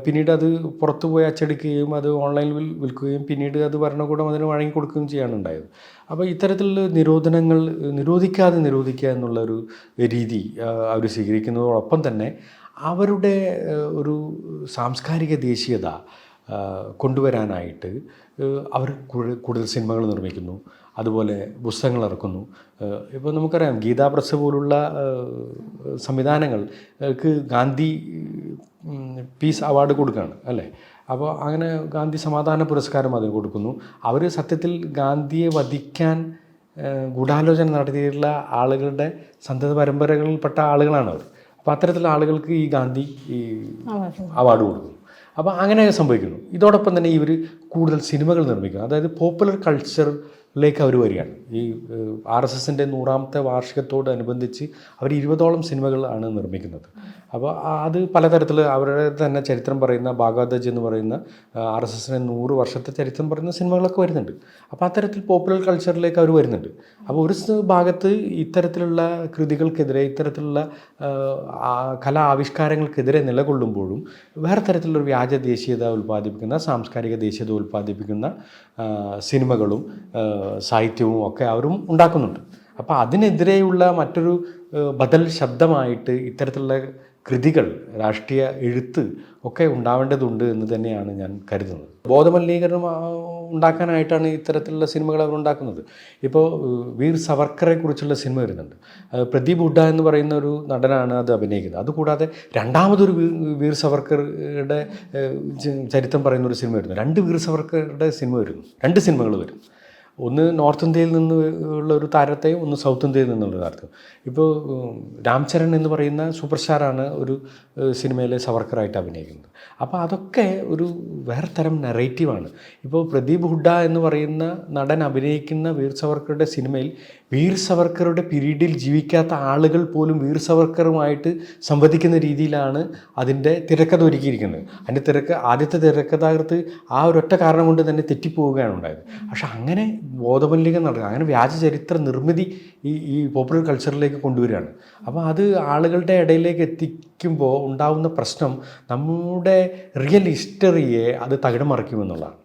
പിന്നീട് അത് പുറത്തു പോയി അച്ചടിക്കുകയും അത് ഓൺലൈനിൽ വിൽക്കുകയും പിന്നീട് അത് ഭരണകൂടം അതിന് വഴങ്ങിക്കൊടുക്കുകയും ചെയ്യാണ് ഉണ്ടായത്. അപ്പോൾ ഇത്തരത്തിലുള്ള നിരോധനങ്ങൾ നിരോധിക്കുക എന്നുള്ളൊരു രീതി അവർ സ്വീകരിക്കുന്നതോടൊപ്പം തന്നെ അവരുടെ ഒരു സാംസ്കാരിക ദേശീയത കൊണ്ടുവരാനായിട്ട് അവർ കൂടുതൽ സിനിമകൾ നിർമ്മിക്കുന്നു, അതുപോലെ പുസ്തകങ്ങൾ ഇറക്കുന്നു. ഇപ്പോൾ നമുക്കറിയാം ഗീതാ പ്രസ് പോലുള്ള സംവിധാനങ്ങൾക്ക് ഗാന്ധി പീസ് അവാർഡ് കൊടുക്കുകയാണ് അല്ലേ. അപ്പോൾ അങ്ങനെ ഗാന്ധി സമാധാന പുരസ്കാരം അതിന് കൊടുക്കുന്നു. അവർ സത്യത്തിൽ ഗാന്ധിയെ വധിക്കാൻ ഗൂഢാലോചന നടത്തിയിട്ടുള്ള ആളുകളുടെ സന്തത പരമ്പരകളിൽപ്പെട്ട ആളുകളാണ് അവർ. അപ്പോൾ അത്തരത്തിലുള്ള ആളുകൾക്ക് ഈ ഗാന്ധി ഈ അവാർഡ് കൊടുക്കുന്നു. അപ്പോൾ അങ്ങനെ സംഭവിക്കുന്നു. ഇതോടൊപ്പം തന്നെ ഇവർ കൂടുതൽ സിനിമകൾ നിർമ്മിക്കുന്നു. അതായത് പോപ്പുലർ കൾച്ചറിലേക്ക് അവർ വരികയാണ്. ഈ RSSൻ്റെ 100ാമത്തെ വാർഷികത്തോടനുബന്ധിച്ച് അവർ 20ഓളം സിനിമകളാണ് നിർമ്മിക്കുന്നത്. അപ്പോൾ അത് പലതരത്തിൽ അവരുടെ തന്നെ ചരിത്രം പറയുന്ന ഭാഗവതജ് എന്ന് പറയുന്ന RSSൻ്റെ 100 വർഷത്തെ ചരിത്രം പറയുന്ന സിനിമകളൊക്കെ വരുന്നുണ്ട്. അപ്പോൾ അത്തരത്തിൽ പോപ്പുലർ കൾച്ചറിലേക്ക് അവർ വരുന്നുണ്ട്. അപ്പോൾ ഒരു ഭാഗത്ത് ഇത്തരത്തിലുള്ള കൃതികൾക്കെതിരെ, ഇത്തരത്തിലുള്ള കലാ ആവിഷ്കാരങ്ങൾക്കെതിരെ നിലകൊള്ളുമ്പോഴും വേറെ തരത്തിലുള്ളൊരു വ്യാജ ദേശീയത ഉൽപ്പാദിപ്പിക്കുന്ന, സാംസ്കാരിക ദേശീയത ഉൽപ്പാദിപ്പിക്കുന്ന സിനിമകളും സാഹിത്യവും ഒക്കെ അവരും ഉണ്ടാക്കുന്നുണ്ട്. അപ്പോൾ അതിനെതിരെയുള്ള മറ്റൊരു ബദൽ ശബ്ദമായിട്ട് ഇത്തരത്തിലുള്ള കൃതികൾ, രാഷ്ട്രീയ എഴുത്ത് ഒക്കെ ഉണ്ടാവേണ്ടതുണ്ട് എന്ന് തന്നെയാണ് ഞാൻ കരുതുന്നത്. ബോധമലിനീകരണം ഉണ്ടാക്കാനായിട്ടാണ് ഇത്തരത്തിലുള്ള സിനിമകൾ അവർ ഉണ്ടാക്കുന്നത്. ഇപ്പോൾ വീർ സവർക്കറെ കുറിച്ചുള്ള സിനിമ വരുന്നുണ്ട്. പ്രദീപ് ഹുഡ എന്ന് പറയുന്ന ഒരു നടനാണ് അത് അഭിനയിക്കുന്നത്. അതുകൂടാതെ രണ്ടാമതൊരു വീർ സവർക്കറുടെ ചരിത്രം പറയുന്ന ഒരു സിനിമ വരുന്നു. 2 വീർ സവർക്കറുടെ സിനിമ വരുന്നു. 2 സിനിമകൾ വരും. ഒന്ന് നോർത്ത് ഇന്ത്യയിൽ നിന്ന് ഉള്ള ഒരു താരത്തെയും ഒന്ന് സൗത്ത് ഇന്ത്യയിൽ നിന്നുള്ള താരത്തെയും. ഇപ്പോൾ രാംചരൺ എന്ന് പറയുന്ന സൂപ്പർ സ്റ്റാറാണ് ഒരു സിനിമയിലെ സവർക്കറായിട്ട് അഭിനയിക്കുന്നത്. അപ്പോൾ അതൊക്കെ ഒരു വേറെ തരം നെറേറ്റീവാണ്. ഇപ്പോൾ പ്രദീപ് ഹുഡ എന്ന് പറയുന്ന നടൻ അഭിനയിക്കുന്ന വീർ സവർക്കറുടെ സിനിമയിൽ വീർ സവർക്കറുടെ പീരീഡിൽ ജീവിക്കാത്ത ആളുകൾ പോലും വീർ സവർക്കറുമായിട്ട് സംവദിക്കുന്ന രീതിയിലാണ് അതിൻ്റെ തിരക്കഥ ഒരുക്കിയിരിക്കുന്നത്. അതിൻ്റെ ആദ്യത്തെ തിരക്കഥാകൃത്ത് ആ ഒരൊറ്റ കാരണം കൊണ്ട് തന്നെ തെറ്റിപ്പോവുകയാണ് ഉണ്ടായത്. പക്ഷെ അങ്ങനെ ബോധമലിനീകരണം നടക്കുക, അങ്ങനെ വ്യാജ ചരിത്ര നിർമ്മിതി ഈ പോപ്പുലർ കൾച്ചറിലേക്ക് കൊണ്ടുവരികയാണ്. അപ്പോൾ അത് ആളുകളുടെ ഇടയിലേക്ക് എത്തിക്കുമ്പോൾ ഉണ്ടാകുന്ന പ്രശ്നം നമ്മുടെ റിയൽ ഹിസ്റ്ററിയെ അത് തകിടം മറിക്കുമെന്നുള്ളതാണ്.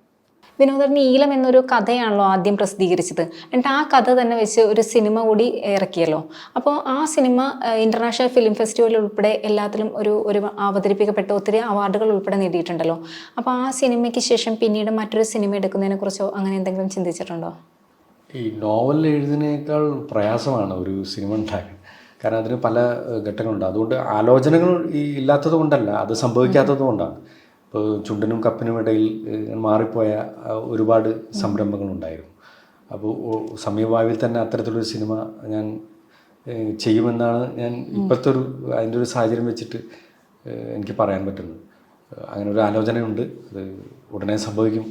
വിനോദൻ നീലം എന്നൊരു കഥയാണല്ലോ ആദ്യം പ്രസിദ്ധീകരിച്ചത്. എന്നിട്ട് ആ കഥ തന്നെ വെച്ച് ഒരു സിനിമ കൂടി ഇറക്കിയല്ലോ. അപ്പോൾ ആ സിനിമ ഇൻ്റർനാഷണൽ ഫിലിം ഫെസ്റ്റിവൽ ഉൾപ്പെടെ എല്ലാത്തിലും ഒരു അവതരിപ്പിക്കപ്പെട്ട ഒത്തിരി അവാർഡുകൾ ഉൾപ്പെടെ നേടിയിട്ടുണ്ടല്ലോ. അപ്പോൾ ആ സിനിമയ്ക്ക് ശേഷം പിന്നീട് മറ്റൊരു സിനിമ എടുക്കുന്നതിനെക്കുറിച്ചോ അങ്ങനെ എന്തെങ്കിലും ചിന്തിച്ചിട്ടുണ്ടോ? ഈ നോവൽ എഴുതുന്നതിനേക്കാൾ പ്രയാസമാണ് ഒരു സിനിമ ഉണ്ടാക്കാൻ. കാരണം അതിന് പല ഘട്ടങ്ങളുണ്ട്. അതുകൊണ്ട് ആലോചനകൾ ഇല്ലാത്തത് കൊണ്ടല്ല, അത് സംഭവിക്കാത്തത് കൊണ്ടാണ്. ഇപ്പോൾ ചുണ്ടനും കപ്പിനും ഇടയിൽ മാറിപ്പോയ ഒരുപാട് സംരംഭങ്ങളുണ്ടായിരുന്നു. അപ്പോൾ സമീപഭാവിയിൽ തന്നെ അത്തരത്തിലൊരു സിനിമ ഞാൻ ചെയ്യുമെന്നാണ് ഞാൻ ഇപ്പോഴത്തെ അതിൻ്റെ ഒരു സാഹചര്യം വെച്ചിട്ട് എനിക്ക് പറയാൻ പറ്റുന്നത്. അങ്ങനെ ഒരു ആലോചനയുണ്ട്. അത് ഉടനെ സംഭവിക്കും.